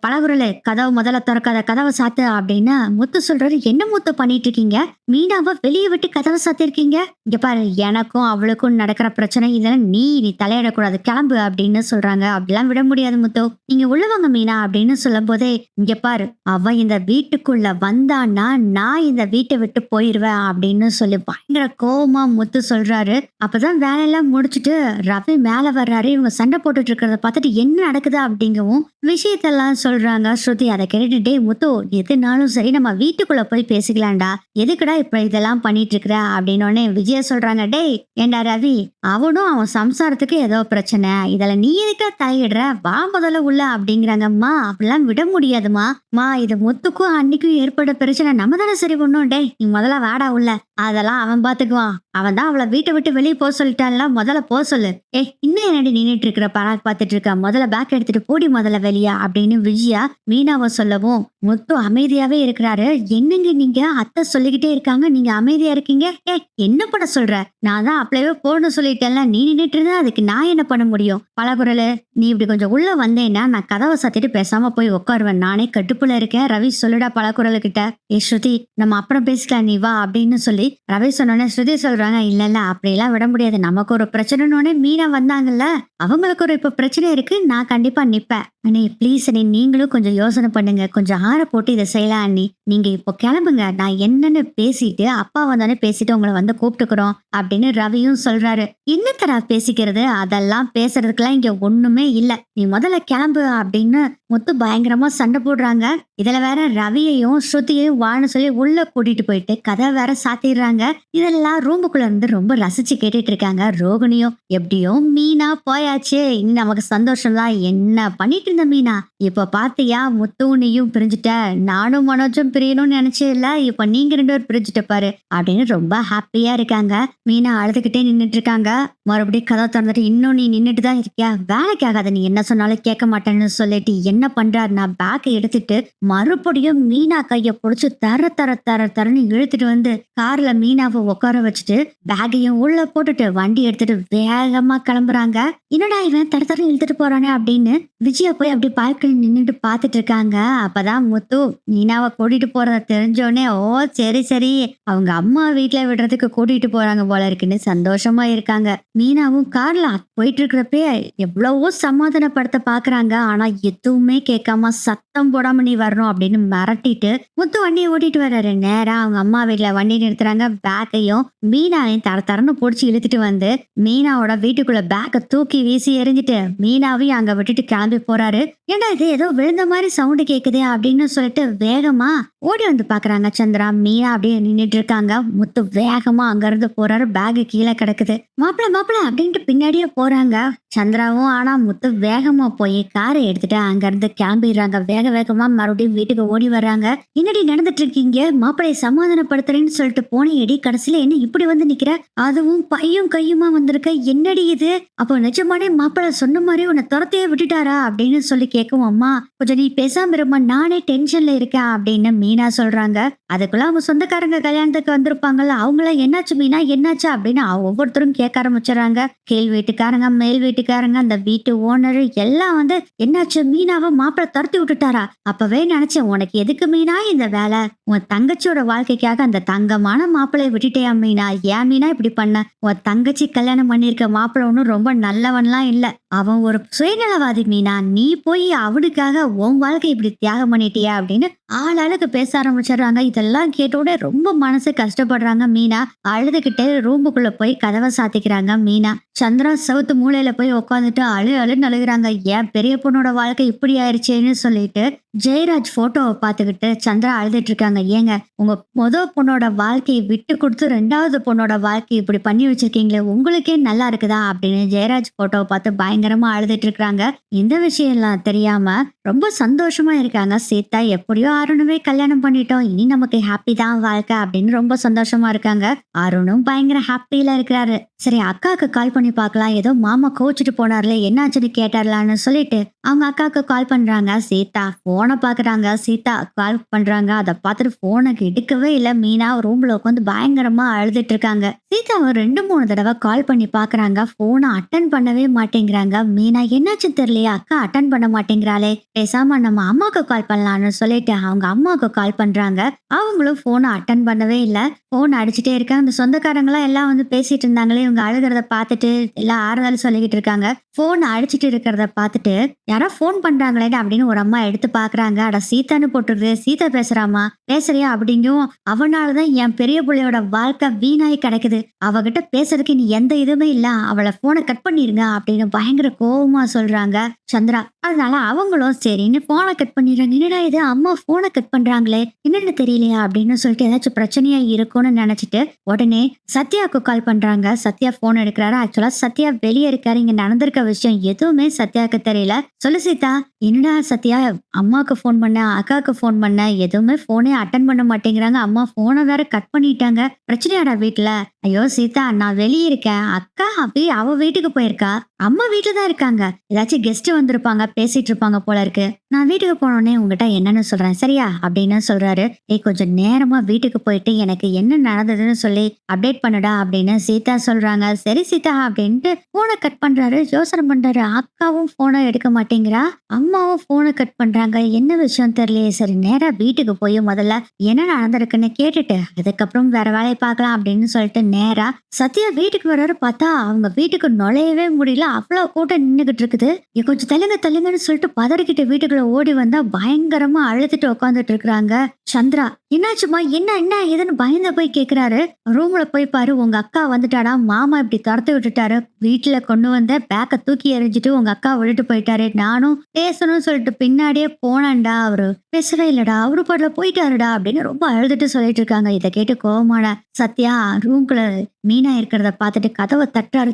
பழகுறல, கதவை முதல்ல திறக்காத, கதவை சாத்து அப்படின்னு முத்து சொல்றாரு. என்ன முத்து பண்ணிட்டு இருக்கீங்க? மீனாவை வெளியே விட்டு கதவை சாத்திருக்கீங்க. இங்க பாரு, எனக்கும் அவளுக்கும் நடக்கிற பிரச்சனை இதெல்லாம் நீ தலையிடக்கூடாது, கிளம்பு அப்படின்னு சொல்றாங்க. அப்படிலாம் விட முடியாது முத்து, நீங்க உள்ளவங்க மீனா அப்படின்னு சொல்லும் போதே, இங்க பாரு, அவ இந்த வீட்டுக்குள்ள வந்தான்னா நான் இந்த வீட்டை விட்டு போயிருவேன் அப்படின்னு சொல்லி பயங்கர கோவமா முத்து சொல்றாரு. அப்பதான் வேலையெல்லாம் முடிச்சுட்டு ரவி மேல வர்றாரு. இவங்க சண்டை போட்டுட்டு இருக்கிறத பார்த்துட்டு என்ன நடக்குது அப்படிங்கவும் விஷயத்தெல்லாம் சொல்றாங்க ஸ்ருதி. அதை கேட்டுட்டே, முத்து எதுனாலும் சரி நம்ம வீட்டுக்குள்ள போய் பேசிக்கலாம்டா, எதுக்குடா இப்ப இதெல்லாம் பண்ணிட்டு இருக்கிற அப்படின்னு விஜய சொல்றாங்க. டேய் ஏண்டா ரவி, அவனும் அவன் சம்சாரத்துக்கு ஏதோ பிரச்சனை, இதுல நீ எதுக்கா தலையிடுற, வா முதல்ல உள்ள அப்படிங்கிறாங்கம்மா. அப்படிலாம் விட முடியாதுமா. இது முத்துக்கும் அன்னைக்கும் ஏற்பட்ட பிரச்சனை, நம்ம தானே சரி பண்ணும். டேய் நீ முதல்ல வாடா உள்ள, அதெல்லாம் அவன் பாத்துக்குவான். அவன் தான் அவளை வீட்டை விட்டு வெளியே போக சொல்லிட்டான்ல, முதல்ல போக சொல்லு. இன்னும் என்னடி நின்னுட்டு இருக்கிற, பராக் பார்த்துட்டு இருக்க, முதல்ல பேக் எடுத்துட்டு போடி முதல்ல வெளியா அப்படின்னு விஜயா மீனாவை சொல்லவும் முத்து அமைதியாவே இருக்கிறாரு. என்னங்க நீங்க, அத்தை சொல்லிக்கிட்டே இருக்காங்க, நீங்க அமைதியா இருக்கீங்க. என்ன பண்ண சொல்ற? நான் தான் அப்பவே போகணும்னு சொல்லிட்டேன்ல, நீ நின்னுட்டு இருந்தா அதுக்கு நான் என்ன பண்ண முடியும்? பலகுரலு, நீ இப்படி கொஞ்சம் உள்ள வந்தேன்னா நான் கதவை சாத்திட்டு பேசாம போய் உட்காருவேன், நானே கட்டுப்புல இருக்கேன். ரவி சொல்லுடா பலகுரலு கிட்ட. ஸ்ருதி நம்ம அப்புறம் பேசிக்கலாம், நீ வா அப்படின்னு சொல்லி ரவி சொன்னோன்னே ஸ்ருதி சொல்றாங்க, இல்ல அப்படியெல்லாம் விட முடியாது, நமக்கு ஒரு பிரச்சனைன்னு மீனா வந்தாங்கல்ல, அவங்களுக்கு ஒரு இப்ப பிரச்சனை இருக்கு, நான் கண்டிப்பா நிப்பேன். அண்ணே ப்ளீஸ் அண்ணே, நீங்களும் கொஞ்சம் யோசனை பண்ணுங்க, கொஞ்சம் ஆற போட்டு இதை செய்யலாம் அண்ணி. நீங்க இப்போ கிளம்புங்க, நான் என்னன்னு பேசிட்டு அப்பா வந்தானே பேசிட்டு உங்களை வந்து கூப்பிட்டுக்கிறோம் அப்படின்னு ரவியும் சொல்றாரு. என்னத்தரா பேசிக்கிறது, அதெல்லாம் பேசுறதுக்கெல்லாம் இங்க ஒண்ணுமே இல்ல, நீ முதல்ல கிளம்பு அப்படின்னு முத்து பயங்கரமா சண்டை போடுறாங்க. இதுல வேற ரவியையும் ஸ்ருதியையும் வான்னு சொல்லி உள்ள கூட்டிட்டு போயிட்டு கதை வேற சாத்திடுறாங்க. இதெல்லாம் ரூமுக்குள்ள இருந்து ரொம்ப ரசிச்சு கேட்டுட்டு இருக்காங்க ரோகிணியும். எப்படியோ மீனா போயாச்சு, இனி நமக்கு சந்தோஷம் தான். என்ன பண்ணிட்டு இருந்த மீனா, இப்ப பாத்தியா முத்து நீயும் பிரிஞ்சுட்ட, நானும் மனோஜும் பிரியணும்னு நினைச்சே இல்ல, இப்ப நீங்க 2 பேரும் பிரிஞ்சுட்டு பாரு அப்படின்னு ரொம்ப ஹாப்பியா இருக்காங்க. மீனா அழுதுகிட்டே நின்னுட்டு இருக்காங்க. மறுபடியும் கதை திறந்துட்டு, இன்னும் நீ நின்னுட்டு தான் இருக்கியா, வேலைக்கு ஆகாத, நீ என்ன சொன்னாலும் கேட்க மாட்டேன்னு சொல்லிட்டு என்ன பண்றாரு, நான் பேக்கை எடுத்துட்டு மறுபடியும் மீனா கைய புடிச்சு தரன்னு இழுத்துட்டு வந்து கார்ல மீனாவை உட்கார வச்சுட்டு பேக்கையும் உள்ள போட்டுட்டு வண்டி எடுத்துட்டு வேகமா கிளம்புறாங்க. என்னடா இவன் தரன்னு இழுத்துட்டு போறானே அப்படின்னு விஜயா போய் அப்படி பால்கனி நின்னுட்டு பாத்துட்டு இருக்காங்க. அப்பதான் முத்து மீனாவை கூட்டிட்டு போறத தெரிஞ்சோடனே, ஓ சரி சரி, அவங்க அம்மா வீட்டுல விடுறதுக்கு கூட்டிட்டு போறாங்க போல இருக்குன்னு சந்தோஷமா இருக்காங்க. மீனாவும் கார்ல போயிட்டு இருக்கிறப்பே எவ்வளவோ சமாதானப்படுத்த பாக்குறாங்க. ஆனா எதுவுமே கேட்காம சத்தம் போடாம நீ வரணும் அப்படின்னு மிரட்டிட்டு முத்து வண்டியை ஓட்டிட்டு வர்றாரு. நேரா அவங்க அம்மா வீட்டுல வண்டி நிறுத்துறாங்க. பேக்கையும் மீனாவையும் தரன்னு புடிச்சு இழுத்துட்டு வந்து மீனாவோட வீட்டுக்குள்ள பேக்கை தூக்கி வீசி எறிஞ்சிட்டு மீனாவையும் அங்க விட்டுட்டு கிளம்பி போறாரு. ஏன்னா இது ஏதோ விழுந்த மாதிரி சவுண்டு கேக்குது அப்படின்னு சொல்லிட்டு வேகமா ஓடி வந்து பாக்குறாங்க. சந்திரா மீனா அப்படியே நின்றுட்டு இருக்காங்க. முத்து வேகமா அங்க இருந்து போறாரு. பேகு கீழே கிடக்குது. மாப்பிள அப்படின்ட்டு பின்னாடியே போறாங்க சந்திராவும். ஆனா முத்து வேகமா போய் காரை எடுத்துட்டு அங்க இருந்து கிளம்பிடுறாங்க. வேகமா மறுபடியும் வீட்டுக்கு ஓடி வர்றாங்க. என்னடி நடந்துட்டு இருக்கீங்க, மாப்பிளைய சமாதானப்படுத்துறேன்னு சொல்லிட்டு போனேடி, கடைசியில என்ன இப்படி வந்து நிக்கிற, அதுவும் பையும் கையுமா வந்திருக்க, என்னடி இது? அப்போ நிஜமானே மாப்பிள சொன்ன மாதிரி உன்னை துரத்தையே விட்டுட்டாரா அப்படின்னு சொல்லி கேட்கவும், அம்மா கொஞ்சம் நீ பேசாம இருமா, நானே டென்ஷன்ல இருக்கேன் அப்படின்னு மீனா சொல்றாங்க. அதுக்குள்ள அவங்க சொந்தக்காரங்க கல்யாணத்துக்கு வந்திருப்பாங்கல்ல, அவங்கள என்னாச்சு மீனா என்னாச்சு அப்படின்னு ஒவ்வொருத்தரும் கேட்க ஆரம்பிச்சுறாங்க. கீழ் வீட்டுக்காரங்க, மேல் வீட்டுக்காரங்க, அந்த வீட்டு ஓனர் எல்லாம் வந்து என்னாச்சு, மீனாவை மாப்பிள துரத்தி விட்டுட்டாரா? அப்பவே நினைச்சேன், உனக்கு எதுக்கு மீனா இந்த வேலை, உன் தங்கச்சியோட வாழ்க்கைக்காக அந்த தங்கமான மாப்பிளைய விட்டுட்டேயா மீனா, ஏன் மீனா இப்படி பண்ண? உன் தங்கச்சி கல்யாணம் பண்ணிருக்க மாப்பிள்ள ஒன்னும் ரொம்ப நல்லவன்லாம் இல்ல, அவன் ஒரு சுயநலவாதி மீனா. நீ போய் அவனுக்காக உன் வாழ்க்கை இப்படி தியாகம் பண்ணிட்டியா அப்படின்னு ஆளாளுக்கு பேச ஆரம்பிச்சிடுறாங்க. இதெல்லாம் கேட்டோட ரொம்ப மனசு கஷ்டப்படுறாங்க மீனா. அழுதுகிட்டே ரூமுக்குள்ள போய் கதவை சாத்திக்கிறாங்க மீனா. சந்திரா செவுத்து மூலையில போய் உட்காந்துட்டு அழுன்னு அழுகுறாங்க. ஏன் பெரிய பொண்ணோட வாழ்க்கை இப்படி ஆயிடுச்சேன்னு சொல்லிட்டு ஜெயராஜ் போட்டோவை பார்த்துக்கிட்டு சந்திரா அழுதுட்டு இருக்காங்க. ஏங்க உங்க பொண்ணோட வாழ்க்கையை விட்டு கொடுத்து ரெண்டாவது பொண்ணோட வாழ்க்கையை இப்படி பண்ணி வச்சிருக்கீங்களே, உங்களுக்கே நல்லா இருக்குதா அப்படின்னு ஜெயராஜ் போட்டோவை பார்த்து பயங்கரமா அழுதுட்டு இருக்காங்க. இந்த விஷயம் எல்லாம் தெரியாம ரொம்ப சந்தோஷமா இருக்காங்க சீதா. எப்படியோ அருணுமே கல்யாணம் பண்ணிட்டோம், இனி நமக்கு ஹாப்பி தான் வாழ்க்கை அப்படின்னு ரொம்ப சந்தோஷமா இருக்காங்க. அருணும் பயங்கர ஹாப்பியில இருக்கிறாரு. சரி அக்காவுக்கு கால் பண்ணி பார்க்கலாம், ஏதோ மாமா கோச்சிட்டு போனார்ல என்னாச்சுன்னு கேட்டார்லான்னு சொல்லிட்டு அவங்க அக்காவுக்கு கால் பண்றாங்க. சீதா போனை பாக்குறாங்க. சீதா கால் பண்றாங்க, அதை பார்த்துட்டு போனுக்கு எடுக்கவே இல்லை. மீனா ரூம்ல உட்காந்து பயங்கரமா அழுதுட்டு இருக்காங்க. சீதாவை 2-3 தடவை கால் பண்ணி பாக்குறாங்க, போனை அட்டன் பண்ணவே மாட்டேங்கிறாங்க. மீனா என்னாச்சு தெரியலையா, அக்கா அட்டன் பண்ண மாட்டேங்கிறாளே, பேசாம நம்ம அம்மாவுக்கு கால் பண்ணலாம்னு சொல்லிட்டு அவங்க அம்மாவுக்கு கால் பண்றாங்க. அவங்களும் போனை அட்டன் பண்ணவே இல்லை. போன் அடிச்சுட்டே இருக்காங்க. அந்த சொந்தக்காரங்களாம் எல்லாம் வந்து பேசிட்டு இருந்தாங்களே, இவங்க அழுகிறத பார்த்துட்டு எல்லாம் ஆறுதல் சொல்லிக்கிட்டு இருக்காங்க. போன் அடிச்சுட்டு இருக்கிறத பார்த்துட்டு யாரோ போன் பண்றாங்களே அப்படின்னு ஒரு அம்மா எடுத்து பாக்குறாங்க. அட சீதான்னு போட்டுருது, சீதா பேசுறாமா, பேசுறியா அப்படிங்கும். அவனாலதான் என் பெரிய பிள்ளையோட வாழ்க்கை வீணாய் கிடைக்குது, அவகிட்ட பேசுறதுக்கு நீ எந்த இதுவுமே இல்ல, அவளை போனை கட் பண்ணிருங்க அப்படின்னு பயங்கர கோபமா சொல்றாங்க சந்திரா. அதனால அவங்களும் சரின்னு போனை கட் பண்ணிடுறாங்க. என்னடா இது அம்மா போனை கட் பண்றாங்களே, என்னன்னு தெரியலையா அப்படின்னு சொல்லிட்டு ஏதாச்சும் பிரச்சனையா இருக்கும்னு நினைச்சிட்டு உடனே சத்யாவுக்கு கால் பண்றாங்க. சத்யா போன் எடுக்கிறாரு. ஆக்சுவலா சத்யா வெளியே இருக்காரு. இங்க நடந்திருக்க விஷயம் எதுவுமே சத்யாவுக்கு தெரியல. சொல்லு சீதா. என்னடா சத்யா, அம்மாவுக்கு போன் பண்ண, அக்காவுக்கு போன் பண்ண, எதுவுமே போனே அட்டன் பண்ண மாட்டேங்கிறாங்க, அம்மா போனை வேற கட் பண்ணிட்டாங்க, பிரச்சனையாடா வீட்டுல? ஐயோ சீதா நான் வெளியே இருக்கேன், அக்கா அப்படியே அவ வீட்டுக்கு போயிருக்கா, அம்மா வீட்டுல தான் இருக்காங்க, ஏதாச்சும் கெஸ்ட் வந்திருப்பாங்க பேசிட்டு இருப்பாங்க போல இருக்கு, நான் வீட்டுக்கு போனோடனே உங்ககிட்ட என்னன்னு சொல்றேன் சரியா அப்படின்னு சொல்றாரு. கொஞ்சம் நேரமா வீட்டுக்கு போயிட்டு எனக்கு என்ன நடந்ததுன்னு சொல்லி அப்டேட் பண்ணுடா அப்படின்னு சீதா சொல்றாங்க. சரி சீதா அப்படின்ட்டு போனை கட் பண்றாரு. யோசனை பண்றாரு, அக்காவும் போனை எடுக்க மாட்டேங்கிறா, அம்மாவும் போனை கட் பண்றாங்க, என்ன விஷயம் தெரியலையே, சரி நேரா வீட்டுக்கு போய் முதல்ல என்ன நடந்திருக்குன்னு கேட்டுட்டு அதுக்கப்புறம் வேற வேலையை பார்க்கலாம் அப்படின்னு சொல்லிட்டு நேரா சத்யா வீட்டுக்கு வர்றாரு. பார்த்தா அவங்க வீட்டுக்கு நுழையவே முடியல, அவ்வளவு கூட்டம் நின்னுகிட்டு இருக்குது. கொஞ்சம் தள்ளுங்கன்னு சொல்லிட்டு பதறிக்கிட்டு வீட்டுக்குள்ள ஓடி வந்தா பயங்கரமா அழுதுட்டு உட்காந்துட்டு இருக்கிறாங்க சந்திரா. என்னாச்சுமா, என்ன என்ன ஏதுன்னு பயந்து போய் கேக்குறாரு. ரூம்ல போய் பாரு, உங்க அக்கா வந்துட்டாடா, மாமா இப்படி துரத்து விட்டுட்டாரு, வீட்டுல கொண்டு வந்த பேக்க தூக்கி எறிஞ்சிட்டு உங்க அக்கா விட்டுட்டு போயிட்டாரு, நானும் பேசணும்னு சொல்லிட்டு பின்னாடியே போனான்டா, அவரு பேசவே இல்லடா, அவரு பாடல போயிட்டாருடா அப்படின்னு ரொம்ப அழுதுட்டு சொல்லிட்டு இருக்காங்க. இதை கேட்டு கோவமான சத்யா ரூம்குள்ள மீனா இருக்கிறத பார்த்துட்டு கதவை தட்டுறாரு.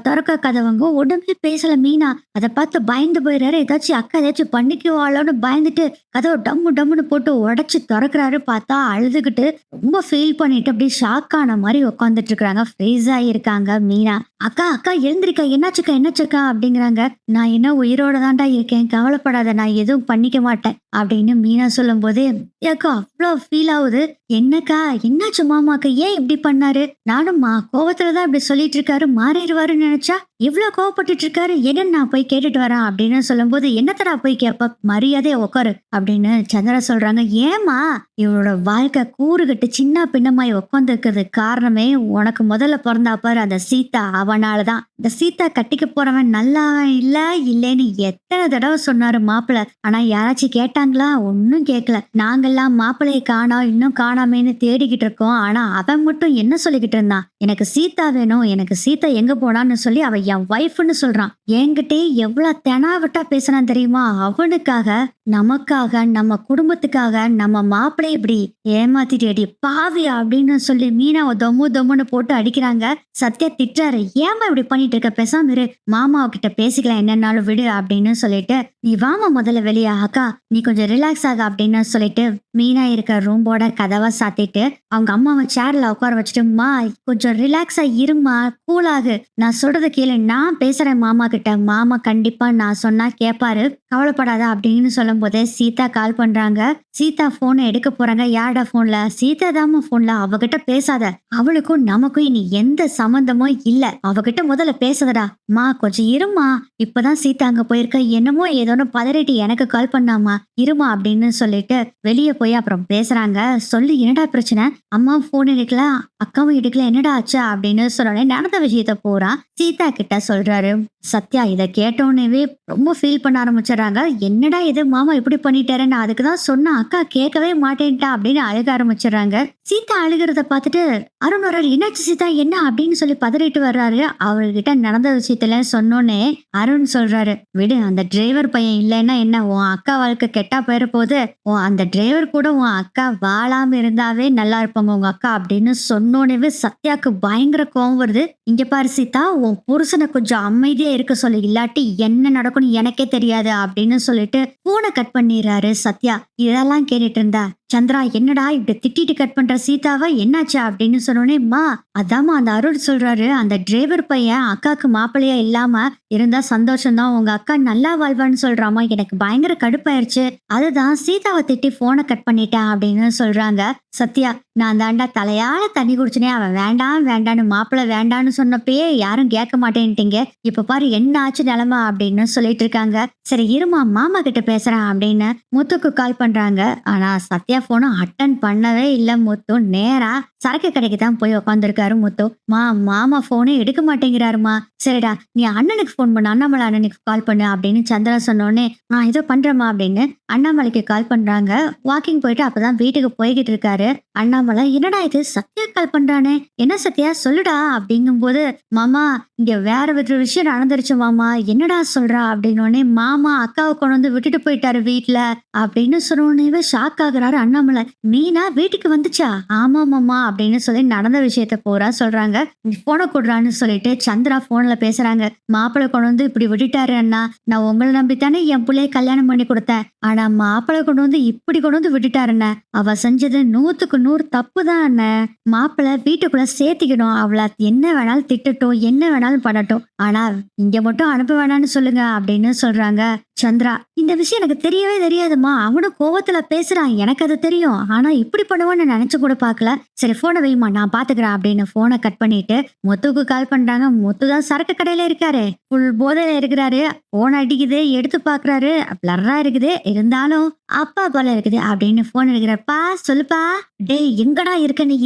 திறக்க கதவங்க உடனே பேசல மீனா. அதை பார்த்து பயந்து போயிடுறாரு. ஏதாச்சும் அக்கா ஏதாச்சும் பண்ணிக்குவாளோன்னு பயந்துட்டு கதவை டம்முன்னு போட்டு உடைச்சு திறக்கிறாரு. பார்த்தா அழுதுகிட்டு ரொம்ப ஃபீல் பண்ணிட்டு அப்படியே ஷாக் ஆன மாதிரி உட்காந்துட்டு இருக்காங்க. ஃப்ரீஸ் ஆகியிருக்காங்க மீனா. அக்கா எழுந்திருக்கா, என்னாச்சுக்கா அப்படிங்கிறாங்க. நான் என்ன உயிரோட தான்டா இருக்கேன், கவலைப்படாத, நான் எதுவும் பண்ணிக்க மாட்டேன் அப்படின்னு மீனா சொல்லும் போது ஏக்கா அவ்வளோ ஃபீல் ஆகுது. என்னக்கா என்னாச்சு மாமாக்கு, ஏன் இப்படி பண்ணாரு, நானும் கோவத்துலதான் இப்படி சொல்லிட்டு இருக்காரு, மாறிடுவாருன்னு நினைச்சா இவ்வளவு கோவப்பட்டுட்டு இருக்காரு, என்னன்னு நான் போய் கேட்டுட்டு வரேன் அப்படின்னு சொல்லும் போது என்னத்தடா போய் கேப்ப, மரியாதையா உட்காரு அப்படின்னு சந்திரா சொல்றாங்க. ஏமா இவளோட வாழ்க்கை கூறுகிட்டு சின்ன பின்னமாய் உட்காந்து இருக்கிறது காரணமே உனக்கு முதல்ல பிறந்தா பாரு அந்த சீதா, அவனாலதான். இந்த சீதா கட்டிக்க போறவன் நல்லா இல்லைன்னு எத்தனை தடவை சொன்னாரு மாப்பிள்ள, ஆனா யாராச்சும் கேட்டாங்களா, ஒன்னும் கேட்கல. நாங்கெல்லாம் மாப்பிள்ளையை காணோம், இன்னும் காணாமேன்னு தேடிக்கிட்டு இருக்கோம். ஆனா அவன் மட்டும் என்ன சொல்லிக்கிட்டு இருந்தான், எனக்கு சீதா வேணும், எனக்கு சீதா எங்க போனான்னு சொல்லி அவ என் ஒய்ஃப்னு சொல்றான். என்கிட்டே எவ்வளவு தெனாவட்டா பேசினான் தெரியுமா, அவனுக்காக, நமக்காக, நம்ம குடும்பத்துக்காக நம்ம மாப்பிள்ளை இப்படி ஏமாத்திட்டேடி பாவி அப்படின்னு சொல்லி மீனாவை தொம்முன்னு போட்டு அடிக்கிறாங்க. சத்யா திட்டுறாரு, ஏமா இப்படி பண்ணிட்டு இருக்க, பேசாம இரு, மாமாவை கிட்ட பேசிக்கலாம், என்னன்னாலும் விடு அப்படின்னு சொல்லிட்டு நீ வாமா முதல்ல வெளியே, அக்கா நீ கொஞ்சம் ரிலாக்ஸ் ஆக அப்படின்னு சொல்லிட்டு மீனா இருக்க ரூம்போட கதவை சாத்திட்டு அவங்க அம்மாவை சேர்ல உட்கார வச்சுட்டு, மா கொஞ்சம் ரிலாக்ஸா இருமா, கூலாகு, நான் சொல்றது கேளு, நான் பேசுறேன் மாமா கிட்ட, மாமா கண்டிப்பா நான் சொன்னா கேப்பாரு, கவலைப்படாத அப்படின்னு சொல்லும் போதே சீதா கால் பண்றாங்க. சீதா போனை எடுக்க போறாங்க. யாரோட போன்ல, சீதா தாம போன்ல. அவகிட்ட பேசாத, அவளுக்கும் நமக்கும் இனி எந்த சம்பந்தமும் இல்ல, அவகிட்ட முதல்ல பேசுதடா, மா கொஞ்சம் இருமா, இப்பதான் சீதா அங்க போயிருக்க, என்னமோ ஏதோன்னு பதறிட்டு எனக்கு கால் பண்ணாமா, இருமா அப்படின்னு சொல்லிட்டு வெளியே போய் அப்புறம் பேசுறாங்க. சொல்லி என்னடா பிரச்சனை, அம்மா போன் எடுக்கல, அக்காவும் எடுக்கல, என்னடா ஆச்சா அப்படின்னு சொன்னோடனே நடந்த விஷயத்த பூரா சீதா கிட்ட சொல்றாரு. சத்யா இத கேட்டோன்னேவே ரொம்ப ஃபீல் பண்ண ஆரம்பிச்சுறாங்க. என்னடா இது மாமா இப்படி பண்ணிட்டாரு, நான் அதுக்கு தான் சொன்னேன், அக்கா கேட்கவே மாட்டேன்ட்டா அப்படின்னு அழுக ஆரம்பிச்சுறாங்க. சீதா அழுகிறத பார்த்துட்டு அருண் வர்றாரு. என்னாச்சு சீதா, என்ன அப்படின்னு சொல்லி பதறிட்டு வர்றாரு. அவர்கிட்ட நடந்த விஷயத்துல சொன்னோன்னே அருண் சொல்றாரு, விடு, அந்த டிரைவர் பையன் இல்லைன்னா என்ன, உன் அக்கா வாழ்க்கை கெட்டா போயிட போகுது, உன் அந்த டிரைவர் கூட உன் அக்கா வாழாம இருந்தாவே நல்லா இருப்பாங்க உங்க அக்கா அப்படின்னு சொன்னோன்னே சத்யாக்கு பயங்கர கோவம் வருது. இங்க பாரு சீதா, உன் புருஷனை கொஞ்சம் அமைதியா இருக்க சொல்லு, இல்லாட்டி என்ன நடக்கும்னு எனக்கே தெரியாது அப்படின்னு சொல்லிட்டு போனை கட் பண்ணிடுறாரு சத்யா. இதெல்லாம் கேட்டுட்டு இருந்தா சந்திரா, என்னடா இப்படி திட்டிட்டு கட் பண்ற சீதாவை, என்னாச்சா அப்படின்னு சொன்னோடனே, மா அதாம்மா அந்த அருள் சொல்றாரு, அந்த டிரைவர் பையன் அக்காக்கு மாப்பிள்ளையா இல்லாம இருந்தா சந்தோஷம்தான், உங்க அக்கா நல்லா வாழ்வான்னு சொல்றாமா. எனக்கு பயங்கர கடுப்பாயிருச்சு, அதுதான் சீதாவை திட்டி போனை கட் பண்ணிட்டேன் அப்படின்னு சொல்றாங்க. சத்யா, நான் தாண்டா தலையால தண்ணி குடிச்சுனே, அவன் வேண்டாம் வேண்டான்னு மாப்பிள்ளை வேண்டான்னு சொன்னப்பயே யாரும் கேட்க மாட்டேன்ட்டீங்க, இப்ப பாரு என்ன ஆச்சு நிலைமை அப்படின்னு சொல்லிட்டு இருக்காங்க. சரி இருமா, மாமா கிட்ட பேசுறேன் அப்படின்னு முத்துக்கு கால் பண்றாங்க. ஆனா சத்யா போனை அட்டன் பண்ணவே இல்ல. முத்து நேரா சரக்கு கடைக்கு தான் போய் உட்காந்துருக்காரு. முத்து, மாமா போனே எடுக்க மாட்டேங்கிறாருமா. சரிடா, நீ அண்ணனுக்கு போன் பண்ணு, அண்ணாமலை அண்ணனுக்கு கால் பண்ணு அப்படின்னு சந்திரா சொன்னோடனே, நான் ஏதோ பண்றேமா அப்படின்னு அண்ணாமலைக்கு கால் பண்றாங்க. வாக்கிங் போயிட்டு அப்பதான் வீட்டுக்கு போய்கிட்டு இருக்காரு அண்ணாமலை. என்னடா இது, சத்யா கால் பண்றானே, என்ன சத்யா சொல்லுடா அப்படிங்கும் போது, மாமா இங்க வேற ஒரு விஷயம் நடந்துருச்சு மாமா. என்னடா சொல்றா அப்படின்னோடனே, மாமா அக்காவை கொண்டு வந்து விட்டுட்டு போயிட்டாரு வீட்டுல அப்படின்னு சொன்னோடனே ஷாக் ஆகுறாரு அண்ணாமலை. மீனா வீட்டுக்கு வந்துச்சா? ஆமா மாமா அப்படின்னு சொல்லி நடந்த விஷயத்த பூரா சொல்றாங்க. போனை கொடுறான்னு சொல்லிட்டு சந்திரா போன்ல பேசுறாங்க. மாப்பிள்ளை கொண்டு வந்து இப்படி விட்டுட்டாரு அண்ணா, நான் உங்களை நம்பித்தானே என் பிள்ளைய கல்யாணம் பண்ணி கொடுத்தேன், ஆனா மாப்பிள்ளை கொண்டு வந்து இப்படி கொண்டு வந்து விட்டுட்டாருண்ண, அவ செஞ்சது 100க்கு 100 தப்பு தான் அண்ணன். மாப்பிள்ளை வீட்டுக்குள்ள சேர்த்திக்கணும், அவளை என்ன வேணாலும் திட்டட்டும், என்ன வேணாலும் பண்ணட்டும், ஆனா இங்க மட்டும் அனுப்ப வேணாம்னு சொல்லுங்க அப்படின்னு சொல்றாங்க. சந்திரா, இந்த விஷயம் எனக்கு தெரியவே தெரியாதுமா, அவனும் கோவத்துல பேசுறான், எனக்கு அது தெரியும், ஆனா இப்படி பண்ணுவான்னு நினைச்சு கூட பாக்கல. சரி போனை வைமா, நான் பாத்துக்கிறேன் அப்படின்னு போனை கட் பண்ணிட்டு முத்துக்கு கால் பண்றாங்க. முத்து தான் சரக்கு கடையில இருக்காரு, ஃபுல் போதையில இருக்கிறாரு. போன் அடிக்குது, எடுத்து பாக்குறாரு, பிளர்ரா இருக்குது, இருந்தாலும் அப்பா போல இருக்குது அப்படின்னு போன் எடுக்கிறாப்பா. சொல்லுப்பா. டேய் எங்கடா இருக்க நீ?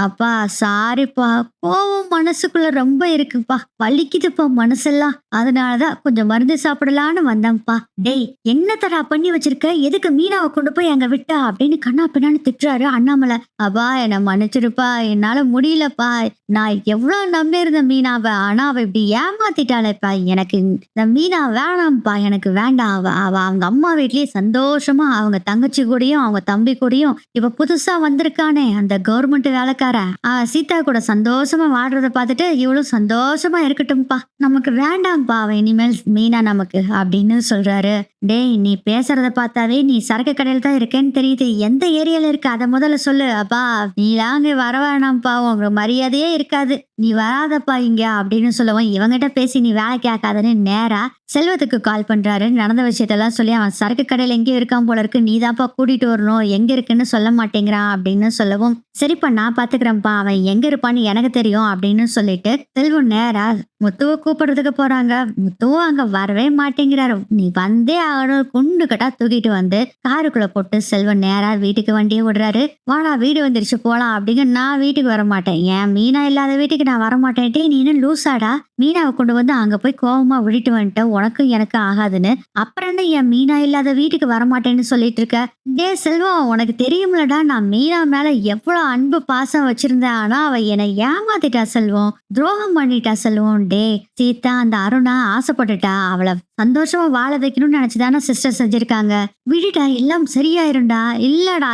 அப்பா சாரிப்பா, கோவம் மனசுக்குள்ள ரொம்ப இருக்குப்பா, வலிக்குதுப்பா மனசெல்லாம், அதனாலதான் கொஞ்சம் மருந்து சாப்பிடலான்னு வந்தேன்ப்பா. டேய் என்ன தடா பண்ணி வச்சிருக்க, எதுக்கு மீனாவை கொண்டு போய் அங்க விட்டா அப்படின்னு கண்ணா பின்னான்னு திட்டுறாரு அண்ணாமலை. அப்பா என்ன மன்னிச்சிருப்பா, என்னால முடியலப்பா, நான் எவ்வளவு நம்பி இருந்த மீனாவை, ஆனா அவ இப்படி ஏமாத்திட்டாளேப்பா, எனக்கு இந்த மீனா வேணாம்ப்பா, எனக்கு வேண்டாம். அவ அவங்க அம்மா வீட்லயே சந்தோஷமா அவங்க தங்கச்சி கூடயும் அவங்க தம்பி கூடயும் இப்ப புதுசா வந்திருக்கானே அந்த கவர்மெண்ட் வேலைக்காரன் சீதா கூட சந்தோஷமா வாடுறத பார்த்துட்டு இவளும் சந்தோஷமா இருக்கட்டும்பா, நமக்கு வேண்டாம்ப்பா அவ இனிமேல் மீனா நமக்கு அப்படின்னு சொல்றாரு. டேய் நீ பேசுறத பார்த்தாவே நீ சரக்கு கடையில தான் இருக்கேன்னு தெரியுது, எந்த ஏரியால இருக்க அதை முதல்ல சொல்லு. அப்பா நீலாம் அங்க வர வேணாம்ப்பா, உங்க மரியாதையே இருக்காது, நீ வராதப்பா இங்க அப்படின்னு சொல்லவும், இவங்கிட்ட பேசி நீ வேலை கேட்காதன்னு நேரா செல்வத்துக்கு கால் பண்றாரு. நடந்த விஷயத்தெல்லாம் சொல்லி, அவன் சரக்கு கடையில எங்கேயும் இருக்கான் போல இருக்கு, நீதான்ப்பா கூட்டிட்டு வரணும், எங்க இருக்குன்னு சொல்ல மாட்டேங்கிறான் அப்படின்னு சொல்லவும், சரிப்பா நான் பாத்துக்கிறேன்ப்பா, அவன் எங்க இருப்பான்னு எனக்கு தெரியும் அப்படின்னு சொல்லிட்டு செல்வம் நேரா முத்துவை கூப்பிடுறதுக்கு போறாங்க. முத்துவும் அங்க வரவே மாட்டேங்கிறாரு. நீ வந்தே ஆகணும், குண்டு கட்டா தூக்கிட்டு வந்து காருக்குள்ள போட்டு செல்வம் நேரா வீட்டுக்கு வண்டியை விடுறாரு. வாடா வீடு வந்துருச்சு போலாம் அப்படிங்க. நான் வீட்டுக்கு வர மாட்டேன், ஏன் மீனா இல்லாத வீட்டுக்கு நான் வர மாட்டேன்ட்டே, நீ இன்னும் லூசாடா, மீனாவை கொண்டு வந்து அங்க போய் கோவமா விட்டுட்டு வந்துட்ட, உனக்கும் எனக்கு ஆகாதுன்னு, அப்புறம் என்ன என் மீனா இல்லாத வீட்டுக்கு வரமாட்டேன்னு சொல்லிட்டு இருக்க. டே செல்வம், உனக்கு தெரியும்லடா நான் மீனா மேல எவ்வளவு அன்பு பாசம் வச்சிருந்தேன், ஆனா அவ என்னை ஏமாத்திட்டா செல்வம், துரோகம் பண்ணிட்டா செல்வம். டே சீதா அந்த அருணா ஆசைப்பட்டுட்டா, அவளை சந்தோஷமா வாழ வைக்கணும்னு நினைச்சுதானே சிஸ்டர் செஞ்சிருக்காங்க, விடுடா எல்லாம் சரியாயிரும்டா. இல்லடா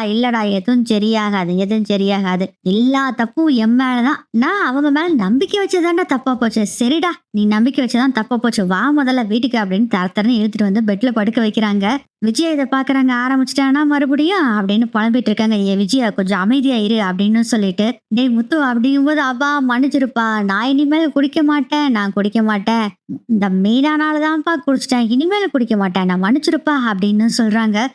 எதுவும் சரியாகாது, எதுவும் சரியாகாது, எல்லா தப்பும் என் மேலதான், நான் அவங்க மேல நம்பிக்கை வச்சதாண்டா தப்பா போச்சு. சரிடா நீ நம்பிக்கை வச்சதான் தப்பா போச்சு, வா முதல்ல வீட்டுக்கு அப்படின்னு தரத்தரன்னு இழுத்துட்டு வந்து பெட்ல படுக்க வைக்கிறாங்க. விஜயா இதை பாக்குறாங்க, ஆரம்பிச்சிட்டானா மறுபடியும் அப்படின்னு புலம்பிட்டு இருக்காங்க. ஏ விஜயா கொஞ்சம் அமைதியா இரு அப்படின்னு சொல்லிட்டு, டேய் முத்து அப்படிங்கும்போது, அப்பா மன்னிச்சிருப்பா, நான் இனிமேல் குடிக்க மாட்டேன், நான் குடிக்க மாட்டேன், இந்த மீனானாலதான்ப்பா குடிச்சிட்டேன், இனிமேல் குடிக்க மாட்டேன், நான் மன்னிச்சிருப்பா அப்படின்னு சொல்றாங்க.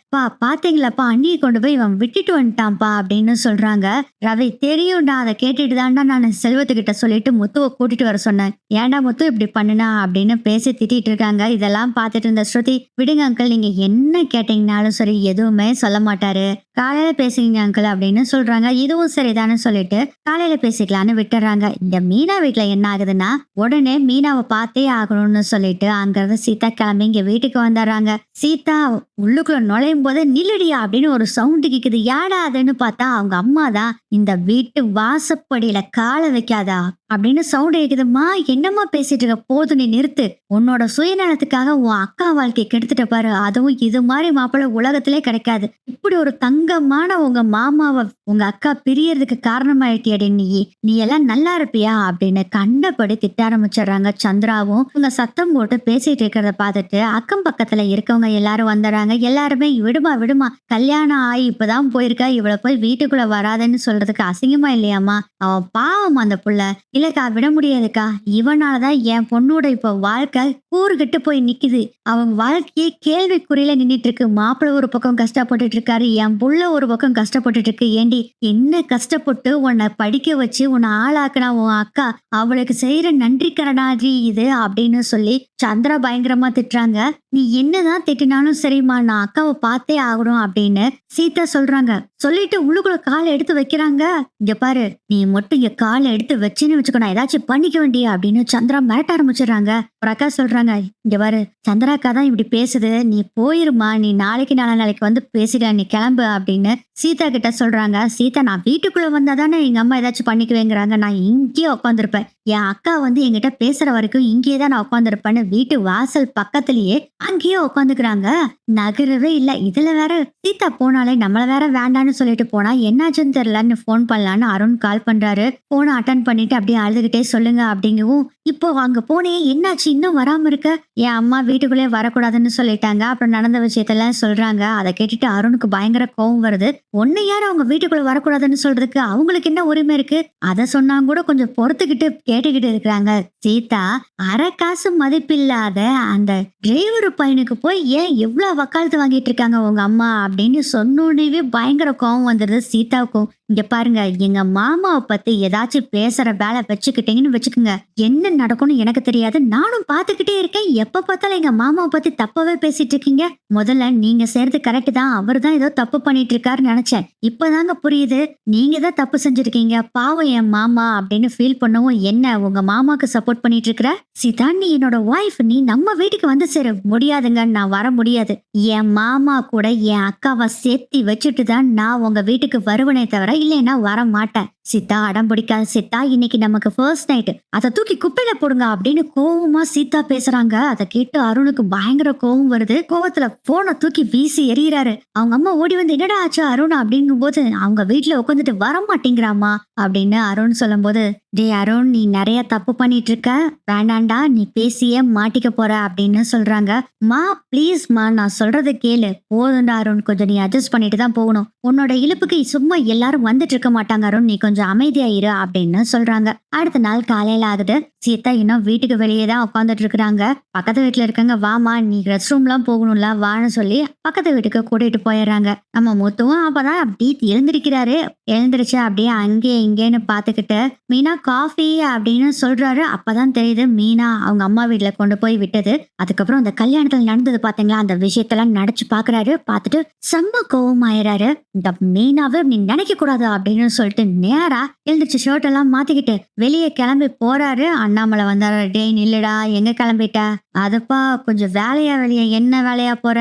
பாத்தீங்களாப்பா அண்ணியை கொண்டு போய் இவன் விட்டுட்டு வந்துட்டான்ப்பா அப்படின்னு சொல்றாங்க. ரவி தெரியும்டா, அதை கேட்டுட்டு தான்டா நான் செல்வத்துக்கிட்ட சொல்லிட்டு முத்துவை கூட்டிட்டு வர சொன்னேன், ஏன்டா முத்து இப்படி பண்ணுனா அப்படின்னு பேசி திட்டிட்டு இருக்காங்க. இதெல்லாம் பார்த்துட்டு இருந்த ஸ்ருதி, விடுங்க அங்கிள், நீங்க என்ன கேட்டீங்கனாலும் சரி எதுவுமே சொல்ல மாட்டாரு, காலையில பேசிங்க அங்கிள் அப்படின்னு சொல்றாங்க. இதுவும் சரிதான்னு சொல்லிட்டு காலையில பேசிக்கலான்னு விட்டுறாங்க. இந்த மீனா வீட்ல என்ன ஆகுதுன்னா, உடனே மீனாவை பார்த்தே ஆகணும்னு சொல்லிட்டு அங்கிருந்து சீதா கிளம்பி இங்க வீட்டுக்கு வந்துடுறாங்க. சீதா உள்ளுக்குள்ள நுழையும் போது நில்லுடியா அப்படின்னு ஒரு சவுண்டு கேக்குது. யாடா அதுன்னு பார்த்தா அவங்க அம்மா தான். இந்த வீட்டு வாசப்படியில காலை வைக்காதா அப்படின்னு சவுண்ட் கேக்குதுமா. என்னம்மா பேசிட்டு இருக்க, போது நீ நிறுத்து. உன்னோட சுயநலத்துக்காக உன் அக்கா வாழ்க்கையை கெடுத்துட்ட பாரு. அதுவும் இது மாதிரி மாப்பிள்ளை உலகத்திலே கிடைக்காது. இப்படி ஒரு தங்கமான உங்க மாமாவை உங்க அக்கா பிரியறதுக்கு காரணமாயிட்டியடி நீ. நீ எல்லாம் நல்லா இருப்பியா அப்படின்னு கண்டபடி திட்ட ஆரம்பிச்சிடுறாங்க. சந்திராவும் இவங்க சத்தம் போட்டு பேசிட்டு இருக்கிறத பார்த்துட்டு அக்கம் பக்கத்துல இருக்கவங்க எல்லாரும் வந்துடுறாங்க. எல்லாருமே விடுமா விடுமா, கல்யாணம் ஆகி இப்பதான் போயிருக்கா, இவளை போய் வீட்டுக்குள்ள வராதுன்னு சொல்றதுக்கு அசிங்கமா இல்லையாமா? அவன் பாவம் அந்த புள்ள. இல்லக்கா விட முடியாதுக்கா, இவனாலதான் என் பொண்ணோட இப்ப வாழ்க்கை கூறுகிட்டு போய் நிக்குது. அவன் வாழ்க்கையே கேள்விக்குறியில நின்னுட்டு இருக்கு. மாப்பிள்ளை ஒரு பக்கம் கஷ்டப்பட்டுட்டு இருக்காரு, என் புள்ள ஒரு பக்கம் கஷ்டப்பட்டுட்டு இருக்கு. ஏண்டி என்ன கஷ்டப்பட்டு உன்னை படிக்க வச்சு உன்னை ஆளாக்குனா உன் அக்கா, அவளுக்கு செய்யற நன்றி கடனாடி இது அப்படின்னு சொல்லி சந்திரா பயங்கரமா திட்டுறாங்க. நீ என்னதான் திட்டினாலும் சரிம்மா, நான் அக்காவை பார்த்தே ஆகணும் அப்படின்னு சீதா சொல்றாங்க. சொல்லிட்டு உள்ளுக்குள்ள காலை எடுத்து வைக்கிறாங்க. இங்க பாரு, நீ மட்டும் இங்க காலை எடுத்து வச்சுன்னு வச்சுக்கோ, நான் ஏதாச்சும் பண்ணிக்க வேண்டிய அப்படின்னு சந்திரா மிரட்ட ஆரம்பிச்சிடுறாங்க. பிரகாஷ் சொல்றாங்க, இங்க பாரு சந்திராக்கா தான் இப்படி பேசுது, நீ போயிருமா, நீ நாளைக்கு நாளைக்கு வந்து பேசிட, நீ கிளம்பு அப்படின்னு சீதா கிட்ட சொல்றாங்க. சீதா, நான் வீட்டுக்குள்ள வந்தாதானே எங்க அம்மா ஏதாச்சும் பண்ணிக்குவேங்கிறாங்க, நான் இங்கேயே உட்காந்துருப்பேன். என் அக்கா வந்து என்கிட்ட பேசுற வரைக்கும் இங்கேயே தான் நான் உட்காந்துருப்பேன்னு வீட்டு வாசல் பக்கத்திலேயே அங்கேயே உட்காந்துக்கிறாங்க. நகரவே இல்ல. இதுல வேற சீதா போனாலே நம்மள வேற வேண்டான்னு சொல்லிட்டு போனா என்னாச்சுன்னு தெரியலன்னு போன் பண்ணலான்னு அருண் கால் பண்றாரு. போனை அட்டன் பண்ணிட்டு அப்படியே அழுதுகிட்டே சொல்லுங்க அப்படிங்கவும், இப்போ அங்க போனே என்னாச்சு இன்னும் வராம இருக்க? என் அம்மா வீட்டுக்குள்ளே வரக்கூடாதுன்னு சொல்லிட்டாங்க. அப்புறம் நடந்த விஷயத்தெல்லாம் சொல்றாங்க. அதை கேட்டுட்டு அருணுக்கு பயங்கர கோவம் வருது. ஒன்னு யாரும் அவங்க வீட்டுக்குள்ள வரக்கூடாதுன்னு சொல்றதுக்கு அவங்களுக்கு என்ன உரிமை இருக்கு? அதை சொன்னா கூட கொஞ்சம் பொறுத்துக்கிட்டு கேட்டுக்கிட்டு இருக்கிறாங்க. சீதா, அரை காசு மதிப்பில்லாத அந்த டிரைவர் பையனுக்கு போய் ஏன் எவ்வளவு வக்காலத்து வாங்கிட்டு இருக்காங்க உங்க அம்மா அப்படின்னு சொன்னோடனே பயங்கர கோவம் வந்துடுது சீதாவுக்கும். இங்க பாருங்க, எங்க மாமாவை பத்தி ஏதாச்சும் பேசுற வேலை வச்சுக்கிட்டீங்கன்னு வச்சுக்கோங்க, என்ன நடக்கும்னு எனக்கு தெரியாது. நானும் பாத்துக்கிட்டே இருக்கேன். எப்ப பார்த்தாலும் எங்க மாமாவை பத்தி தப்பாவே பேசிட்டு இருக்கீங்க. முதல்ல நீங்க செய்யறது கரெக்ட் தான், அவர் தான் ஏதோ தப்பு பண்ணிட்டு இருக்காருன்னு நினைச்சேன். இப்பதாங்க புரியுது, நீங்க தான் தப்பு செஞ்சிருக்கீங்க. பாவம் என் மாமா அப்படின்னு ஃபீல் பண்ணவும், என்ன உங்க மாமாக்கு சப்போர்ட் பண்ணிட்டு இருக்கிற? சீதா, நீ என்னோட ஒய்ஃப், நீ நம்ம வீட்டுக்கு வந்து சேர முடியாதுங்க, நான் வர முடியாது. என் மாமா கூட என் அக்காவை சேர்த்தி வச்சுட்டு தான் நான் உங்க வீட்டுக்கு வருவனே தவிர இல்லைன்னா வர மாட்டேன். சீதா, அடம் பிடிக்காத சீதா, இன்னைக்கு நமக்கு ஃபர்ஸ்ட் நைட், அதை தூக்கி குப்பையில போடுங்க அப்படின்னு கோவமா சீதா பேசுறாங்க. அதை கேட்டு அருணுக்கு பயங்கர கோவம் வருது. கோவத்துல போனை தூக்கி வீசி எறிகிறாரு. அவங்க அம்மா ஓடி வந்து, என்னடா ஆச்சு அருண் அப்படிங்கும் போது, அவங்க வீட்டுல உட்காந்துட்டு வர மாட்டேங்கிறாமா அப்படின்னு அருண் சொல்லும் போது, டே அருண், நீ நிறைய தப்பு பண்ணிட்டு இருக்க, வேண்டாண்டா, நீ பேசியே மாட்டிக்க போற அப்படின்னு சொல்றாங்க. மா ப்ளீஸ் மா, நான் சொல்றதை கேளு, போதுண்டா அருண், கொஞ்சம் நீ அட்ஜஸ்ட் பண்ணிட்டு தான் போகணும். உன்னோட இழுப்புக்கு சும்மா எல்லாரும் வந்துட்டு இருக்க மாட்டாங்க அருண், நீ கொஞ்சம் அமைதியா இரு அப்படின்னு சொல்றாங்க. அடுத்த நாள் காலையில ஆகுது. சீதா இன்னும் வீட்டுக்கு வெளியே தான் உட்காந்துட்டு இருக்கிறாங்க. பக்கத்து வீட்டுல இருக்காங்க, வாமா நீ ரெஸ்ட் ரூம் எல்லாம் போகணும்ல வான்னு சொல்லி பக்கத்து வீட்டுக்கு கூட்டிட்டு போயிடுறாங்க. நம்ம முத்துவும் அப்பதான் அப்படி எழுந்திருக்கிறாரு. எழுந்திருச்சு அப்படியே அங்கே இங்கேன்னு பாத்துக்கிட்டு, மீனா காஃபி அப்படின்னு சொல்றாரு. அப்பதான் தெரியுது மீனா அவங்க அம்மா வீட்டுல கொண்டு போய் விட்டது. அதுக்கப்புறம் அந்த கல்யாணத்துல நடந்தது பாத்தீங்களா, அந்த விஷயத்தெல்லாம் நினைச்சு பாக்குறாரு. பார்த்துட்டு செம்ம கோவம் ஆயிராரு. இந்த மீனாவை நீ நினைக்க கூடாது அப்படின்னு சொல்லிட்டு நேரா எழுந்திரிச்சு ஷர்ட் எல்லாம் மாத்திக்கிட்டு வெளியே கிளம்பி போறாரு. அண்ணாமலை வந்தாரு. டேய் நில்லுடா, எங்க கிளம்பிட்ட? அதுப்பா கொஞ்சம் வேலையா, வெளியே என்ன வேலையா போற?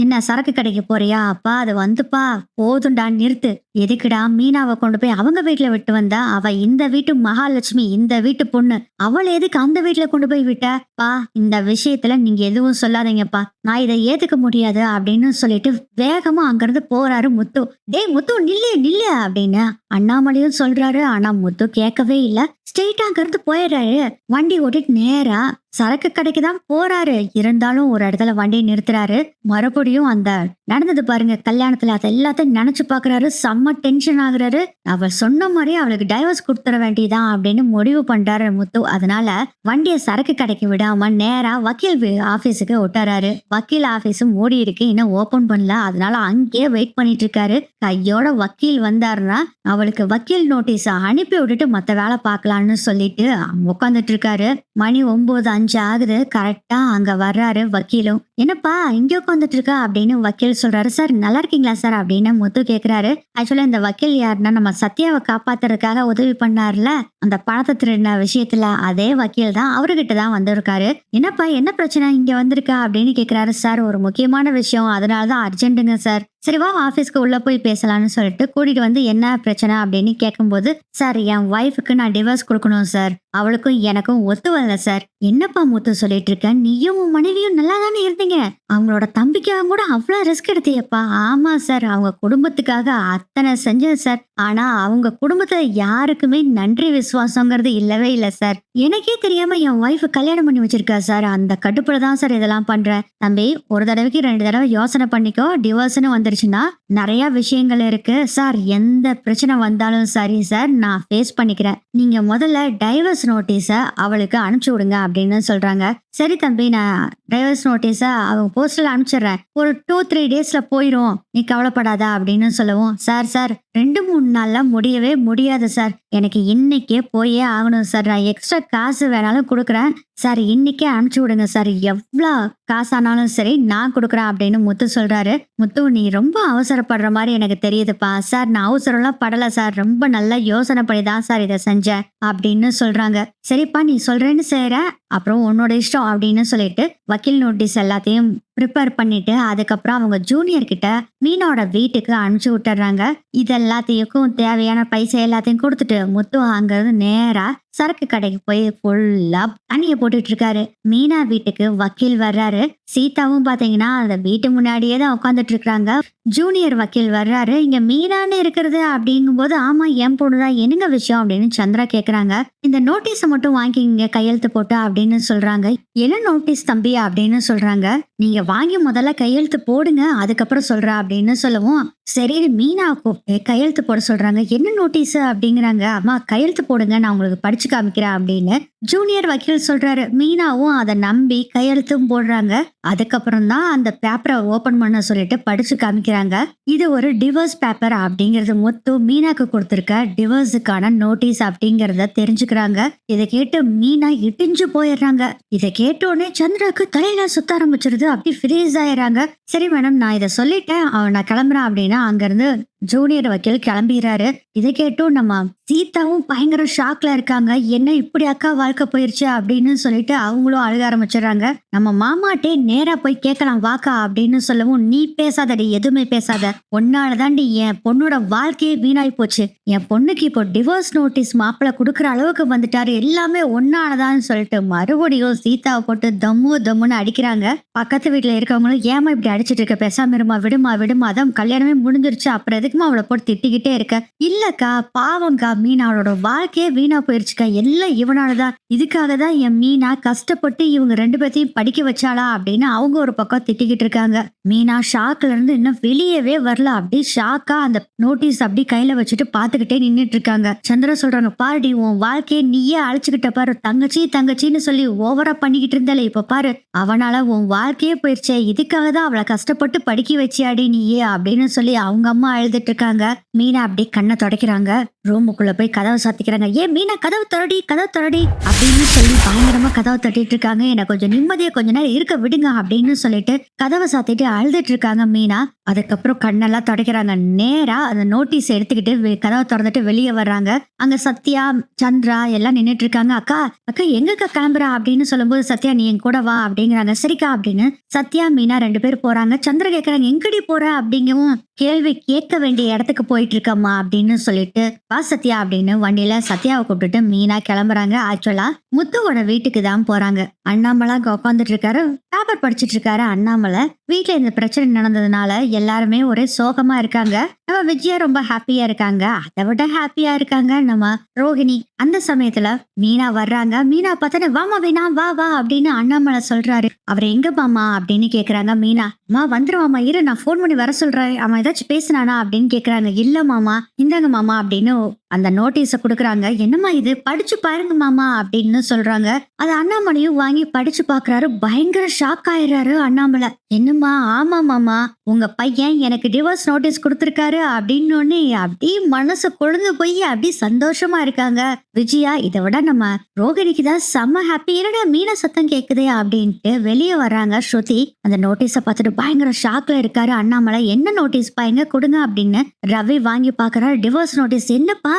என்ன சரக்கு கடைக்கு போறியா? அப்பா அது வந்துப்பா, போதுண்டா நிறுத்து. எதுக்குடா மீனாவை கொண்டு போய் அவங்க வீட்டுல விட்டு வந்தா? அவ இந்த வீட்டு மகாலட்சுமி, இந்த வீட்டு பொண்ணு, அவளை எதுக்கு அந்த வீட்டுல கொண்டு போய் விட்ட? பா, இந்த விஷயத்துல நீங்க எதுவும் சொல்லாதீங்கப்பா, நான் இதை ஏத்துக்க முடியாது அப்படின்னு சொல்லிட்டு வேகமா அங்கிருந்து போறாரு முத்து. டேய் முத்து, நில்லு நில்லு அப்படின்னு அண்ணாமலையும் சொல்றாரு. ஆனா முத்து கேட்கவே இல்ல. ஸ்ட்ரெயிட்டா அங்கிருந்து போயிடுறாரு. வண்டி ஓட்டிட்டு நேரா சரக்கு கடைக்கு தான் போறாரு. இருந்தாலும் ஒரு இடத்துல வண்டியை நிறுத்துறாரு. மறுபடியும் அந்த நடந்தது பாருங்க கல்யாணத்துல, அதை எல்லாத்தையும் நினைச்சு பாக்குறாரு. செம்ம டென்ஷன் ஆகுறாரு. அவ சொன்ன மாதிரியே அவளுக்கு டைவர்ஸ் கொடுத்துட வேண்டியதான் அப்படின்னு முடிவு பண்றாரு முத்து. அதனால வண்டியை சரக்கு கடைக்கு விடாம நேரா வக்கீல் ஆபீஸுக்கு விட்டுறாரு. வக்கீல் ஆபீஸும் மூடி இருக்கு, இன்னும் ஓபன் பண்ணல. அதனால அங்கேயே வெயிட் பண்ணிட்டு இருக்காரு. கையோட வக்கீல் வந்தாருன்னா அவளுக்கு வக்கீல் நோட்டீஸ் அனுப்பி விட்டுட்டு மத்த வேலை பார்க்கலாம்னு சொல்லிட்டு உட்காந்துட்டு இருக்காரு. மணி 9:05 ஆகுது. கரெக்டா அங்க வர்றாரு வக்கீலும். "என்னப்பா இங்க உட்காந்துட்டு இருக்க?" அப்படின்னு வக்கீல் சொல்றாரு. "சார் நல்லா இருக்கீங்களா சார்?" அப்படின்னு முத்து கேக்குறாரு. ஆக்சுவலா இந்த வக்கீல் யாருன்னா, நம்ம சத்யாவை காப்பாத்துறதுக்காக உதவி பண்ணார்ல, அந்த பணத்தை திருடின விஷயத்துல அதே வக்கீல் தான். அவர்கிட்ட தான் வந்திருக்காரு. "என்னப்பா என்ன பிரச்சனை இங்க வந்திருக்க?" அப்படின்னு கேக்குறாரு. "சார் ஒரு முக்கியமான விஷயம், அதனாலதான் அர்ஜென்ட்டுங்க சார்." "சரி வா ஆபீஸ்க்கு உள்ள போய் பேசலாம்னு" சொல்லிட்டு கூட்டிட்டு வந்து என்ன பிரச்சனை அப்படின்னு கேட்கும்போது, "சார் என் ஒய்ஃபுக்கு நான் டிவோர்ஸ் கொடுக்கணும் சார். அவளுக்கும் எனக்கும் ஒத்து வரல சார்." "என்னப்பா முத்து சொல்லிட்டு இருக்க? நீயும் உன் மனைவியும் நல்லா தானே இருந்தீங்க. அவங்களோட தம்பிக்காக கூட அவ்வளவு ரிஸ்க் எடுத்தியப்பா." "ஆமா சார், அவங்க குடும்பத்துக்காக அத்தனை செஞ்சேன் சார். ஆனா அவங்க குடும்பத்துல யாருக்குமே நன்றி விசுவாசங்கிறது இல்லவே இல்ல சார். எனக்கே தெரியாம என் ஒய்ஃப் கல்யாணம் பண்ணி வச்சிருக்கா சார். அந்த கடுப்புல தான் சார் இதெல்லாம் பண்றேன். தம்பி ஒரு தடவைக்கு 2 தடவை யோசனை பண்ணிக்கோ. டிவோர்ஸ்னு வந்துருச்சுன்னா நிறைய விஷயங்கள் இருக்கு சார். எந்த பிரச்சனை வந்தாலும் சரி சார், நான் ஃபேஸ் பண்ணிக்கிறேன். நீங்க முதல்ல டைவர்ஸ் நோட்டீஸ அவளுக்கு அனுப்பிச்சு விடுங்க." அப்படின்னு சொல்றாங்க. "சரி தம்பி, நான் டைவர்ஸ் நோட்டீஸ அவங்க போஸ்ட்ல அனுப்பிச்சிடுறேன். ஒரு 2-3 டேஸ்ல போயிரும். நீ கவலைப்படாத." அப்படின்னு சொல்லவும், சார் 2-3 நாள்ல முடியவே முடியாது சார். எனக்கு இன்னைக்கே போயே ஆகணும் சார். நான் எக்ஸ்ட்ரா காசு வேணாலும் கொடுக்குறேன் சார். இன்னைக்கே அனுப்பிச்சு விடுங்க சார். எவ்வளோ காசானாலும் சரி நான் கொடுக்குறேன்." அப்படின்னு முத்து சொல்றாரு. "முத்து நீ ரொம்ப அவசரப்படுற மாதிரி எனக்கு தெரியுதுப்பா." "சார் நான் அவசரம்லாம் படல சார். ரொம்ப நல்லா யோசனை பண்ணி தான் சார் இதை செஞ்சேன்." அப்படின்னு சொல்றாங்க. "சரிப்பா நீ சொல்றேன்னு செய்றேன். அப்புறம் உன்னோட இஷ்டம்." அப்படின்னு சொல்லிட்டு வக்கீல் நோட்டீஸ் எல்லாத்தையும் ப்ரிப்பேர் பண்ணிட்டு அதுக்கப்புறம் அவங்க ஜூனியர் கிட்ட மீனோட வீட்டுக்கு அனுப்பிச்சு விட்டுறாங்க. இது எல்லாத்தையும் தேவையான பைசா எல்லாத்தையும் கொடுத்துட்டு முத்து அங்கிருந்து நேரா சரக்கு கடைக்கு போய் ஃபுல்லா தண்ணிய போட்டுட்டு இருக்காரு. மீனா வீட்டுக்கு வக்கீல் வர்றாரு. சீதாவும் பாத்தீங்கன்னா அந்த வீட்டு முன்னாடியே தான் உட்காந்துட்டு இருக்காங்க. ஜூனியர் வக்கீல் வர்றாரு. "இங்க மீனான்னு இருக்கிறது?" அப்படிங்கும்போது, "ஆமா என் பொண்ணுதான். என்னங்க விஷயம்?" அப்படின்னு சந்திரா கேக்குறாங்க. "இந்த நோட்டீஸ மட்டும் வாங்கிங்க கையெழுத்து போட்டு." அப்படின்னு சொல்றாங்க. "என்ன நோட்டீஸ் தம்பி?" அப்படின்னு சொல்றாங்க. "நீங்க வாங்கி முதல்ல கையெழுத்து போடுங்க, அதுக்கப்புறம் சொல்றேன்." அப்படின்னு சொல்லவும், சரி மீனா கூப்பிட்டு கையெழுத்து போட சொல்றாங்க. "என்ன நோட்டீஸ்?" அப்படிங்கிறாங்க. "அம்மா கையெழுத்து போடுங்க, நான் உங்களுக்கு படிச்சு காமிக்கிறேன்." அப்படின்னு ஜூனியர் வக்கீல் சொல்றாரு. மீனாவும் அதை நம்பி கையெழுத்தும் போடுறாங்க. அதுக்கப்புறம் தான் அந்த பேப்பரை ஓபன் பண்ண சொல்லிட்டு படிச்சு காமிக்கிறாங்க. இது ஒரு டிவோர்ஸ் பேப்பர் அப்படிங்கறது முத்து மீனாக்கு கொடுத்திருக்க டிவோர்ஸுக்கான நோட்டீஸ் அப்படிங்கறத தெரிஞ்சுக்கிறாங்க. இதை கேட்டு மீனா இடிஞ்சு போயிடுறாங்க. இதை கேட்ட உடனே சந்திராக்கு தலையில சுத்த ஆரம்பிச்சிருது. அப்படி ஃப்ரீஸ் ஆயிடுறாங்க. "சரி மேடம், நான் இதை சொல்லிட்டேன், நான் கிளம்புறேன்." அப்படின்னா அங்கிருந்து ஜூனியர் வக்கீல் கிளம்பிடுறாரு. இதை கேட்டும் நம்ம சீதாவும் பயங்கர ஷாக்ல இருக்காங்க. "என்ன இப்படி அக்கா வாழ்க்கை போயிருச்சு?" அப்படின்னு சொல்லிட்டு அவங்களும் அழுக ஆரம்பிச்சிடுறாங்க. "நம்ம மாமாட்டே நேரா போய் கேட்கலாம் வாக்கா." அப்படின்னு சொல்லவும், "நீ பேசாதடி, எதுவுமே பேசாத. உன்னாலதாண்டி என் பொண்ணோட வாழ்க்கையே வீணாய் போச்சு. என் பொண்ணுக்கு இப்போ டிவோர்ஸ் நோட்டீஸ் மாப்பிள்ள கொடுக்குற அளவுக்கு வந்துட்டாரு. எல்லாமே ஒன்னாலதான்." சொல்லிட்டு மறுபடியும் சீதாவை போட்டு தம்முன்னு அடிக்கிறாங்க. பக்கத்து வீட்டுல இருக்கவங்களும், "ஏமா இப்படி அடிச்சிட்டு இருக்க? பேசாம இருமா, விடுமா விடுமா, அதான் கல்யாணமே முடிஞ்சிருச்சு, அப்புறம் எதுக்குமா அவளை போட்டு திட்டிக்கிட்டே இருக்க?" "இல்லக்கா பாவம்க்கா, மீனா அவளோட வாழ்க்கையே வீணா போயிருச்சுக்கா. எல்லாம் இவனாலதான். இதுக்காக தான் என் மீனா கஷ்டப்பட்டு இவங்க 2 பேத்தையும் படிக்க வச்சாளா?" அப்படின்னு அவங்க ஒரு பக்கம் திட்டிக்கிட்டு இருக்காங்க. மீனா ஷாக்ல இருந்து இன்னும் வெளியவே வரல. அப்படியே ஷாக்கா அந்த நோட்டீஸ் அப்படி கையில வச்சுட்டு பாத்துக்கிட்டே நின்னுட்டு இருக்காங்க. சந்திரா சொல்றாங்க, "பாருடி, உன் வாழ்க்கையை நீயே அழைச்சுக்கிட்ட பாரு. தங்கச்சி தங்கச்சின்னு சொல்லி ஓவரா பண்ணிக்கிட்டு இருந்தாலே, இப்ப பாரு அவனால உன் வாழ்க்கையே போயிருச்சே. இதுக்காக தான் அவளை கஷ்டப்பட்டு படிக்க வச்சியாடி நீயே." அப்படின்னு சொல்லி அவங்க அம்மா அழுதுட்டு இருக்காங்க. மீனா அப்படியே கண்ணை துடைக்கிறாங்க. ரூமுக்குள்ள போய் கதவை சாத்திக்கிறாங்க. "ஏ மீனா, கதவு திறடி, கதவு திறடி" அப்படின்னு சொல்லி பயங்கரமா கதவை தட்டிட்டு இருக்காங்க. "என்னை கொஞ்சம் நிம்மதியா கொஞ்ச நேரம் இருக்க விடுங்க." அப்படின்னு சொல்லிட்டு கதவை சாத்திட்டு அழுதுட்டு இருக்காங்க மீனா. அதுக்கப்புறம் கண்ணெல்லாம் துடைக்கிறாங்க. நேரா அந்த நோட்டீஸ் எடுத்துக்கிட்டு கதவை திறந்துட்டு வெளியே வர்றாங்க. அங்க சத்யா, சந்திரா எல்லாம் நின்னுட்டு இருக்காங்க. "அக்கா அக்கா எங்கக்கா கிளம்புறா?" அப்படின்னு சொல்லும்போது, "சத்யா நீ என் கூட வா." அப்படிங்கிறாங்க. "சரிக்கா." அப்படின்னு சத்யா மீனா 2 பேர் போறாங்க. சந்திரா கேக்குறாங்க, "எங்கடி போற?" அப்படிங்கவும், "கேள்வி கேட்க வேண்டிய இடத்துக்கு போயிட்டு இருக்கம்மா." அப்படின்னு சொல்லிட்டு, "வா சத்யா." அப்படின்னு வண்டியில சத்யாவை கூப்பிட்டுட்டு மீனா கிளம்புறாங்க. ஆக்சுவலா முத்துவோட வீட்டுக்கு தான் போறாங்க. அண்ணாமலை அங்க உட்காந்துட்டு இருக்காரு. பேப்பர் படிச்சிட்டு இருக்காரு அண்ணாமலை. வீட்டுல இந்த பிரச்சனை நடந்ததுனால எல்லாருமே ஒரே சோகமா இருக்காங்க. நம்ம விஜயா ரொம்ப ஹாப்பியா இருக்காங்க. அதை விட ஹாப்பியா இருக்காங்க நம்ம ரோஹிணி. அந்த சமயத்துல மீனா வர்றாங்க. மீனா பார்த்தா, "வாமா வீணா, வா வா." அப்படின்னு அண்ணாமலை சொல்றாரு. "அவர் எங்க மாமா?" அப்படின்னு கேக்குறாங்க மீனா. "அம்மா வந்துருவாமா, இரு நான் போன் பண்ணி வர சொல்றேன். அவன் ஏதாச்சும் பேசினானா?" அப்படின்னு கேக்குறாங்க. "இல்ல மாமா, இந்தாங்க மாமா." அப்படின்னு அந்த நோட்டீஸ குடுக்குறாங்க. என்னம்மா இது? படிச்சு பாருங்க மாமா அப்படின்னு சொல்றாங்க. அத அண்ணாமலையும் வாங்கி படிச்சு பாக்குறாரு. பயங்கர ஷாக் ஆயிடுறாரு அண்ணாமலை. என்னம்மா? ஆமா மாமா, உங்க பையன் எனக்கு டிவோர்ஸ் நோட்டீஸ் குடுத்திருக்காரு அப்படின்னோடனே அப்படியே மனசு கொழுந்து போய் அப்படியே சந்தோஷமா இருக்காங்க. விஜயா இதை விட நம்ம ரோகிணிக்கு தான் செம்ம ஹாப்பி. என்னடா மீனா சத்தம் கேக்குதே அப்படின்ட்டு வெளியே வர்றாங்க ஸ்ருதி. அந்த நோட்டீஸை பார்த்துட்டு பயங்கர ஷாக்ல இருக்காரு அண்ணாமலை. என்ன நோட்டீஸ் பாருங்க கொடுங்க அப்படின்னு ரவி வாங்கி பாக்குறாரு. Divorce notice. என்னப்பா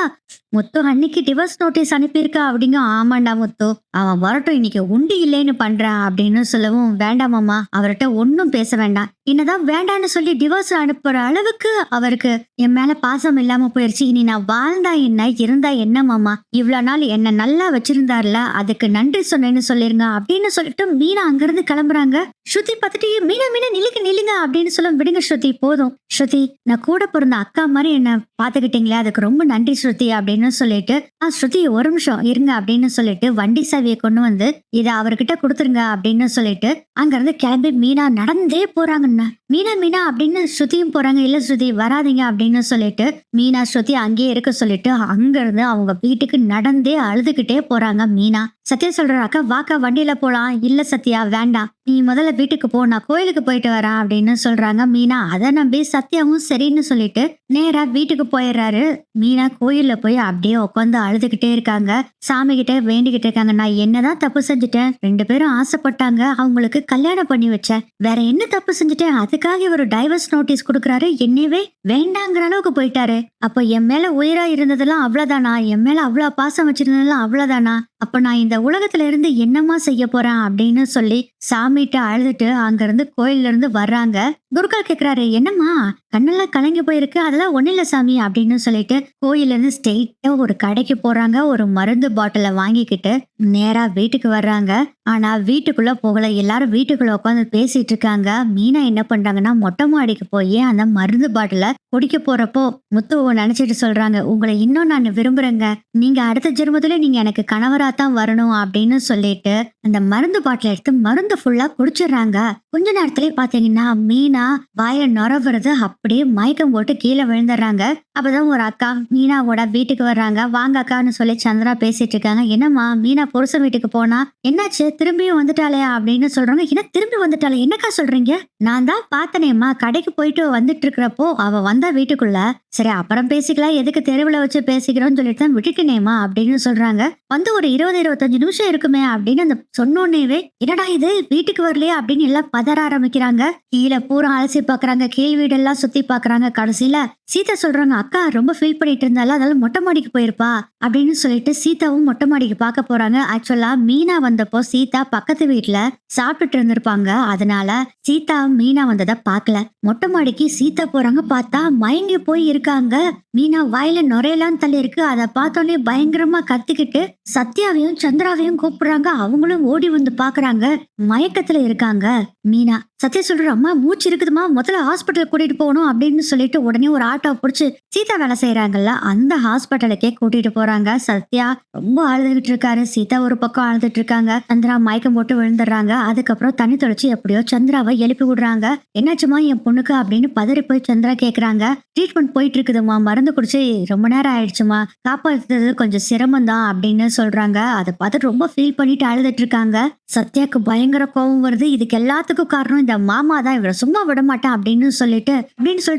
முத்து அன்னைக்கு டிவோர்ஸ் நோட்டீஸ் அனுப்பியிருக்கா அப்படிங்க. ஆமாண்டா முத்து, அவன் வரட்டும், இன்னைக்கு உண்டு இல்லைன்னு பண்றான் அப்படின்னு சொல்லவும், வேண்டாமாமா அவர்கிட்ட ஒன்னும் பேச வேண்டாம், என்னதான் வேண்டான்னு சொல்லி டிவோர்ஸ் அனுப்புற அளவுக்கு அவருக்கு என் மேல பாசம் இல்லாம போயிருச்சு. இனி நான் வாழ்ந்தா என்ன இருந்தா என்ன மாமா, இவ்வளவு நாள் என்ன நல்லா வச்சிருந்தாருல அதுக்கு நன்றி சொன்னேன்னு சொல்லிருங்க அப்படின்னு சொல்லிட்டு மீனா அங்கிருந்து கிளம்புறாங்க. ஸ்ருதி பார்த்துட்டு மீனா மீனா நில்லுங்க நில்லுங்க அப்படின்னு சொல்ல, விடுங்க ஸ்ருதி போதும். ஸ்ருதி நான் கூட பிறந்த அக்கா மாதிரி என்ன பாத்துக்கிட்டீங்களே அதுக்கு ரொம்ப நன்றி ஸ்ருதி அப்படின்னு சொல்லிட்டு, ஸ்ருதி ஒரு நிமிஷம் இருங்க அப்படின்னு சொல்லிட்டு வண்டி சாவியை கொண்டு வந்து இதை அவர்கிட்ட கொடுத்துருங்க அப்படின்னு சொல்லிட்டு அங்க இருந்து கிளம்பி மீனா நடந்தே போறாங்கண்ணா. மீனா மீனா அப்படின்னு ஸ்ருதியும் போறாங்க. இல்ல ஸ்ருதி வராதிங்க அப்படின்னு சொல்லிட்டு மீனா ஸ்ருதி அங்கேயே இருக்க சொல்லிட்டு அங்க இருந்து அவங்க வீட்டுக்கு நடந்தே அழுதுகிட்டே போறாங்க மீனா. சத்யா சொல்ற, அக்கா வாக்கா வண்டியில போலாம். இல்ல சத்யா வேண்டாம், நீ முதல்ல வீட்டுக்கு போ, நான் கோயிலுக்கு போயிட்டு வரேன் அப்படின்னு சொல்றாங்க மீனா. அதை நம்பி சத்யாவும் சரின்னு சொல்லிட்டு நேரா வீட்டுக்கு போயிடுறாரு. மீனா கோயில்ல போய் அப்படியே உட்காந்து அழுதுகிட்டே இருக்காங்க. சாமி கிட்ட வேண்டிக்கிட்டு இருக்காங்க, நான் என்னதான் தப்பு செஞ்சுட்டேன், 2 பேரும் ஆசைப்பட்டாங்க, அவங்களுக்கு கல்யாணம் பண்ணி வச்சேன், வேற என்ன தப்பு செஞ்சுட்டேன், அதுக்காக இவர் டைவர்ஸ் நோட்டீஸ் கொடுக்குறாரு, என்னவே வேண்டாங்கிற அளவுக்கு போயிட்டாரு. அப்ப என் மேல உயிரா இருந்ததெல்லாம் அவ்வளவுதானா, என் மேல அவ்வளவு பாசம் வச்சிருந்ததெல்லாம் அவ்வளவுதானா, அப்ப நான் இந்த உலகத்துல இருந்து என்னமா செய்ய போறேன் அப்படின்னு சொல்லி சாமிகிட்ட அழுதுட்டு அங்க இருந்து கோயில்ல இருந்து வர்றாங்க. துர்கா கேக்குறாரு, என்னம்மா கண்ணெல்லாம் கலங்கி போயிருக்கு, அதெல்லாம் ஒண்ணு இல்ல சாமி அப்படின்னு சொல்லிட்டு கோயில்ல இருந்து ஸ்ட்ரெயிட்டா ஒரு கடைக்கு போறாங்க. ஒரு மருந்து பாட்டில வாங்கிக்கிட்டு நேரா வீட்டுக்கு வர்றாங்க. ஆனா வீட்டுக்குள்ள போகல, எல்லாரும் வீட்டுக்குள்ள உட்காந்து பேசிட்டு இருக்காங்க. மீனா என்ன பண்றாங்கன்னா மொட்டை மாடிக்கு போய் அந்த மருந்து பாட்டில குடிக்க போறப்போ முத்துவை நினைச்சிட்டு சொல்றாங்க, உங்களை இன்னும் நான் விரும்புறேங்க, நீங்க அடுத்த ஜென்மத்துல நீங்க எனக்கு கணவரா தான் வரணும் அப்படின்னு சொல்லிட்டு அந்த மருந்து பாட்டில எடுத்து மருந்து ஃபுல்லா குடிச்சிடுறாங்க. கொஞ்ச நேரத்திலே பாத்தீங்கன்னா மீனா வாயில நுரவுறது, அப்படியே மயக்கம் போட்டு கீழே விழுந்துடுறாங்க. அப்பதான் ஒரு அக்கா மீனாவோட வீட்டுக்கு வர்றாங்க. வாங்க அக்கான்னு சொல்லி சந்திரா பேசிட்டு இருக்காங்க. என்னம்மா மீனா புருஷன் வீட்டுக்கு போனா என்னாச்சு, திரும்பியும் வந்துட்டாளே அப்படின்னு சொல்றாங்க. என்ன திரும்பி வந்துட்டாளே, என்னக்கா சொல்றீங்க, நான் தான் பார்த்தனேம்மா, கடைக்கு போயிட்டு வந்துட்டு இருக்கிறப்போ அவ வந்தா வீட்டுக்குள்ள, சரி அப்புறம் பேசிக்கலாம், எதுக்கு தெருவுல வச்சு பேசிக்கிறோம்னு சொல்லிட்டு தான் விட்டுட்டேனேம்மா அப்படின்னு சொல்றாங்க. வந்து ஒரு 20-25 நிமிஷம் இருக்குமே அப்படின்னு அந்த சொன்னோன்னேவே என்னடா இது வீட்டுக்கு வரலையே அப்படின்னு எல்லாம் பதற ஆரம்பிக்கிறாங்க. கீழே பூரா அலசி பாக்குறாங்க, கீழ் வீடெல்லாம் சுத்தி பாக்குறாங்க. கடைசியில சீதா சொல்றாங்க, அக்கா ரொம்ப ஃபீல் பண்ணிட்டு இருந்தாலும் அதனால மொட்டை மாடிக்கு போயிருப்பா அப்படின்னு சொல்லிட்டு சீதாவும் மொட்டை மாடிக்கு பார்க்க போறாங்க. ஆக்சுவலா மீனா வந்தப்போ சீதா பக்கத்து வீட்டுல சாப்பிட்டுட்டு இருந்திருப்பாங்க, அதனால சீதா மீனா வந்ததை பார்க்கல. மொட்டை மாடிக்கு சீதா போறாங்க, பார்த்தா மயங்கி போய் இருக்காங்க. மீனா வாயில நுரையெல்லாம் தள்ளி இருக்கு. அதை பார்த்தோன்னே பயங்கரமா கத்திக்கிட்டு சத்யாவையும் சந்திராவையும் கூப்பிடுறாங்க. அவங்களும் ஓடி வந்து பாக்குறாங்க, மயக்கத்துல இருக்காங்க மீனா. சத்யா சொல்ற, அம்மா மூச்சு இருக்குதுமா, முதல்ல ஹாஸ்பிட்டல் கூட்டிட்டு போகணும் அப்படின்னு சொல்லிட்டு உடனே ஒரு ஆட்டோ பிடிச்சு சீதா வேலை செய்யறாங்கல்ல அந்த ஹாஸ்பிட்டலுக்கே கூட்டிட்டு போறாங்க. சத்யா ரொம்ப அழுதுகிட்டு இருக்காரு, சீதா ஒரு பக்கம் அழுதுட்டு இருக்காங்க. சந்திரா மயக்கம் போட்டு விழுந்துடுறாங்க. அதுக்கப்புறம் தண்ணி தொலைச்சு எப்படியோ சந்திராவை எழுப்பி விடுறாங்க. என்னாச்சுமா என் பொண்ணுக்கு அப்படின்னு பதறி போய் சந்திரா கேக்குறாங்க. ட்ரீட்மெண்ட் போயிட்டு இருக்குதுமா, மருந்து குடிச்சு ரொம்ப நேரம் ஆயிடுச்சுமா, காப்பாத்துறது கொஞ்சம் சிரமம் தான் அப்படின்னு சொல்றாங்க. அதை பார்த்துட்டு ரொம்ப ஃபீல் பண்ணிட்டு அழுதுட்டு இருக்காங்க. சத்யாக்கு பயங்கர கோபம் வருது. இதுக்கு எல்லாத்துக்கும் காரணம் இந்த மாமா தான், இவரை சும்மா விட மாட்டான் அப்படின்னு சொல்லிட்டு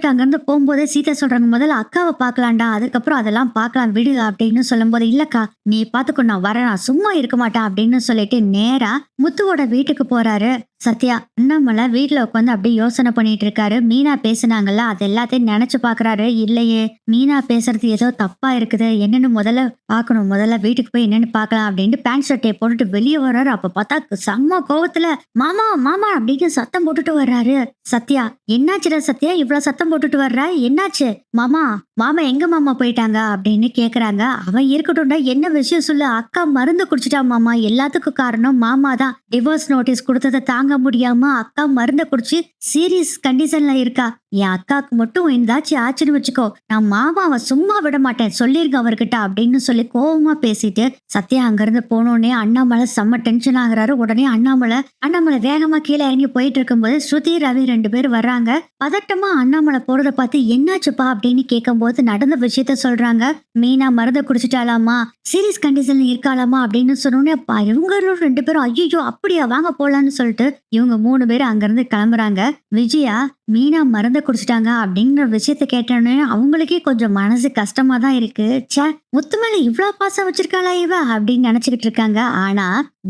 அங்கிருந்து போகும்போதே சீதா சொல்றாங்க, முதல்ல அக்காவை பார்க்கலாம்டா, அதுக்கப்புறம் அதெல்லாம் பார்க்கலாம் விடு அப்படின்னு சொல்லும் போது, இல்லக்கா நீ பாத்துக்கோ, நான் வரேன், நான் சும்மா இருக்க மாட்டேன் அப்படின்னு சொல்லிட்டு நேரா முத்துவோட வீட்டுக்கு போறாரு. சத்யா அண்ணாமலை வீட்டுல உட்காந்து அப்படியே யோசனை பண்ணிட்டு இருக்காரு. மீனா பேசினாங்கல்ல அது எல்லாத்தையும் நினைச்சு பாக்குறாரு. இல்லையே மீனா பேசுறது ஏதோ தப்பா இருக்குது, என்னன்னு முதல்ல பாக்கணும், முதல்ல வீட்டுக்கு போய் என்னன்னு பாக்கலாம் அப்படின்ட்டு பேண்ட் ஷர்ட்டை போட்டுட்டு வெளியே வர்றாரு. அப்ப பார்த்தா செம்ம கோவத்துல மாமா மாமா அப்படின்னு சத்தம் போட்டுட்டு வர்றாரு. சத்யா, என்னாச்சுடா சத்யா இவ்வளவு சத்தம் போட்டுட்டு வர்ற, என்னாச்சு மாமா, மாமா எங்க மாமா போயிட்டாங்க அப்படின்னு கேக்குறாங்க. அவன் இருக்கட்டும்டா, என்ன விஷயம் சொல்லு, அக்கா மருந்து குடிச்சிட்டா மாமா, எல்லாத்துக்கும் காரணம் மாமா தான், டிவோர்ஸ் நோட்டீஸ் கொடுத்ததை தாங்க முடியாம அக்கா மருந்த குடிச்சு சீரியஸ் கண்டிஷன்ல இருக்கா, என் அக்காக்கு மட்டும் ஏதாச்சும் ஆச்சுன்னு வச்சுக்கோ, நான் மாமாவை சும்மா விட மாட்டேன், சொல்லிருங்க அவர்கிட்ட அப்படின்னு சொல்லி கோவமா பேசிட்டு சத்யா அங்கிருந்து போனோடனே அண்ணாமலை செம்ம டென்ஷன் ஆகுறாரு. உடனே அண்ணாமலை வேகமா கீழே இறங்கி போயிட்டு இருக்கும்போது ஸ்ருதி ரவி 2 பேர் வர்றாங்க. பதட்டமா அண்ணாமலை போறத பார்த்து என்னாச்சுப்பா அப்படின்னு கேட்கும்போது நடந்த விஷயத்த சொல்றாங்க. மீனா மருந்தை குடிச்சிட்டாலாமா, சீரியஸ் கண்டிஷன்ல இருக்காளாமா அப்படின்னு சொன்னோடனே இவங்க 2 பேரும் ஐயோ அப்படியா வாங்க போலான்னு சொல்லிட்டு இவங்க 3 பேரும் அங்கிருந்து கிளம்புறாங்க. விஜயா மீனா மருந்தை குடிச்சிட்டாங்க அப்படிங்கிற விஷயத்த கேட்டோன்னே அவங்களுக்கே கொஞ்சம் மனசு கஷ்டமா தான் இருக்கு. ச்சே, முத்து மேல இவ்வளவு பாசம் வச்சிருக்காளா இவ அப்படின்னு நினைச்சுக்கிட்டு இருக்காங்க. ஆனா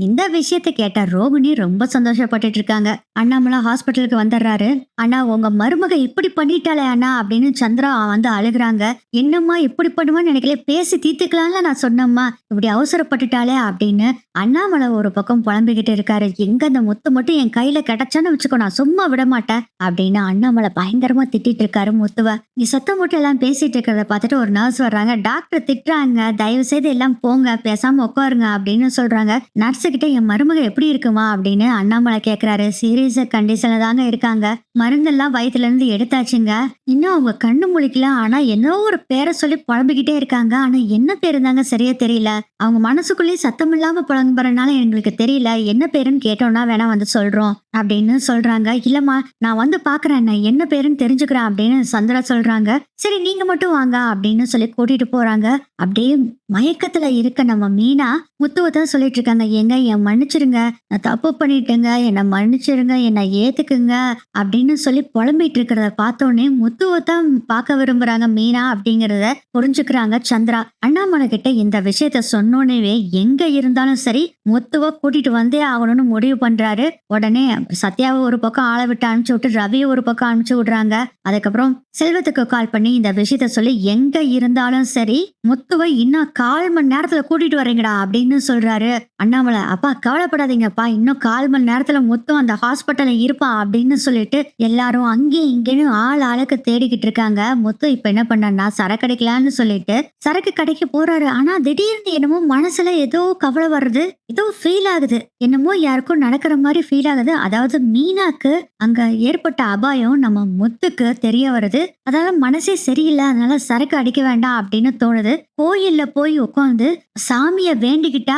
இந்த விஷயத்த கேட்ட ரோகிணி ரொம்ப சந்தோஷப்பட்டுட்டு இருக்காங்க. அண்ணாமலை ஹாஸ்பிட்டலுக்கு வந்துடுறாரு. அண்ணா உங்க மருமக இப்படி பண்ணிட்டாளே அண்ணா அப்படின்னு சந்திரா வந்து அழுகுறாங்க. என்னம்மா இப்படி பண்ணுவான்னு நினைக்கல, பேசி தீர்த்துக்கலாம்ல நான் சொன்னம்மா, இப்படி அவசரப்பட்டுட்டாளே அப்படின்னு அண்ணாமலை ஒரு பக்கம் புலம்பிக்கிட்டு இருக்காரு. எங்க அந்த முத்து மட்டும் என் கையில கிடைச்சான்னு வச்சுக்கோ, நான் சும்மா விட மாட்டேன் அப்படின்னு அண்ணாமலை பயங்கரமா திட்டிட்டு இருக்காரு முத்துவ. நீ சத்தம் மட்டும் எல்லாம் பேசிட்டு இருக்கிறத பார்த்துட்டு ஒரு நர்ஸ் வர்றாங்க. டாக்டர் திட்டுறாங்க, தயவு செய்து எல்லாம் போங்க, பேசாம உட்காருங்க அப்படின்னு சொல்றாங்க. நர்ஸு கிட்ட என் மருமக எப்படி இருக்குமா அப்படின்னு அண்ணாமலை கேக்குறாரு. சீரியஸ் கண்டிஷன்ல தாங்க இருக்காங்க, மருந்தெல்லாம் வயிற்றுல இருந்து எடுத்தாச்சுங்க, இன்னும் அவங்க கண்ணு முழிக்கல, ஆனா என்னோ ஒரு பேரை சொல்லி புலம்பிக்கிட்டே இருக்காங்க, ஆனா என்ன பேரு தாங்க சரியா தெரியல, அவங்க மனசுக்குள்ளேயே சத்தம் இல்லாம புலம்புறதுனால எங்களுக்கு தெரியல, என்ன பேருன்னு கேட்டோம்னா வேணா வந்து சொல்றோம் அப்படின்னு சொல்றாங்க. இல்லம்மா நான் வந்து பாக்குறேன், நான் என்ன பேருன்னு தெரிஞ்சுக்கிறேன் அப்படின்னு சந்திரா சொல்றாங்க. சரி நீங்க மட்டும் வாங்க அப்படின்னு சொல்லி கூட்டிட்டு போறாங்க. அப்படியே மயக்கத்துல இருக்க நம்ம மீனா முத்துவை தான் சொல்லிட்டு இருக்காங்க. ஏங்க என் மன்னிச்சிருங்க, நான் தப்பு பண்ணிட்டேங்க, என்னை மன்னிச்சிருங்க, என்னை ஏத்துக்குங்க அப்படின்னு சொல்லி புலம்பிட்டு இருக்கிறத பார்த்தோன்னே முத்துவை தான் பார்க்க விரும்புறாங்க மீனா அப்படிங்கிறத புரிஞ்சுக்கிறாங்க சந்திரா. அண்ணாமலை கிட்ட இந்த விஷயத்த சொன்னோன்னே எங்க இருந்தாலும் சரி முத்துவை கூட்டிட்டு வந்தே ஆகணும்னு முடிவு பண்றாரு. உடனே சத்யாவை ஒரு பக்கம் ஆளை விட்டு அனுப்பிச்சு விட்டு ரவியை ஒரு பக்கம் அனுப்பிச்சு விடுறாங்க. அதுக்கப்புறம் செல்வத்துக்கு கால் பண்ணி இந்த விஷயத்த சொல்லி எங்க இருந்தாலும் சரி முத்துவை இன்னும் 1/4 மணி நேரத்துல கூட்டிட்டு வரீங்கடா அப்படின்னு சொல்றாரு. அண்ணாமலை அப்பா கவலைப்படாதீங்கப்பா, இன்னும் 1/4 மணி நேரத்துல முத்து அந்த ஹாஸ்பிட்டல்ல இருப்பான் அப்படின்னு சொல்லிட்டு எல்லாரும் அங்கேயும் இங்கேயும் ஆளுக்கு தேடிக்கிட்டு இருக்காங்க. முத்து இப்ப என்ன பண்ணா சரக்கு அடிக்கலான்னு சொல்லிட்டு சரக்கு கடைக்கு போறாரு. ஆனா திடீர்னு என்னமோ மனசுல ஏதோ கவலை வருது, ஏதோ ஃபீல் ஆகுது, என்னமோ யாருக்கும் நடக்கிற மாதிரி ஃபீல் ஆகுது. அதாவது மீனாக்கு அங்க ஏற்பட்ட அபாயம் நம்ம முத்துக்கு தெரிய வருது. அதாவது மனசே சரியில்லை, அதனால சரக்கு அடிக்க வேண்டாம் அப்படின்னு தோணுது. கோயில்ல போய் உட்காந்து சாமிய வேண்டிக்கிட்டா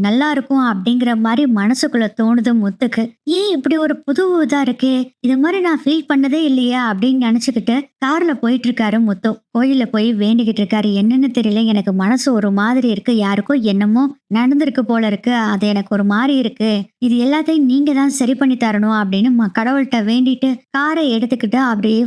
நல்லா இருக்கும் அப்படிங்கிற மாதிரி மனசுக்குள்ள தோணுது முத்துக்கு. ஏன் இப்படி ஒரு புது இதா இருக்கே, இது மாதிரி நான் ஃபீல் பண்ணதே இல்லையா அப்படின்னு நினைச்சுக்கிட்டு கார்ல போயிட்டு இருக்காரு முத்து. கோயில்ல போய் வேண்டிக்கிட்டு இருக்காரு. என்னன்னு தெரியல, எனக்கு மனசு ஒரு மாதிரி இருக்கு, யாருக்கும் என்னமோ நடந்திருக்கு போல இருக்கு, அது எனக்கு ஒரு மாதிரி இருக்கு, இது எல்லாத்தையும் நீங்க தான் சரி பண்ணி தரணும் அப்படின்னு கடவுள்கிட்ட வேண்டிட்டு காரை எடுத்துக்கிட்டு அப்படியே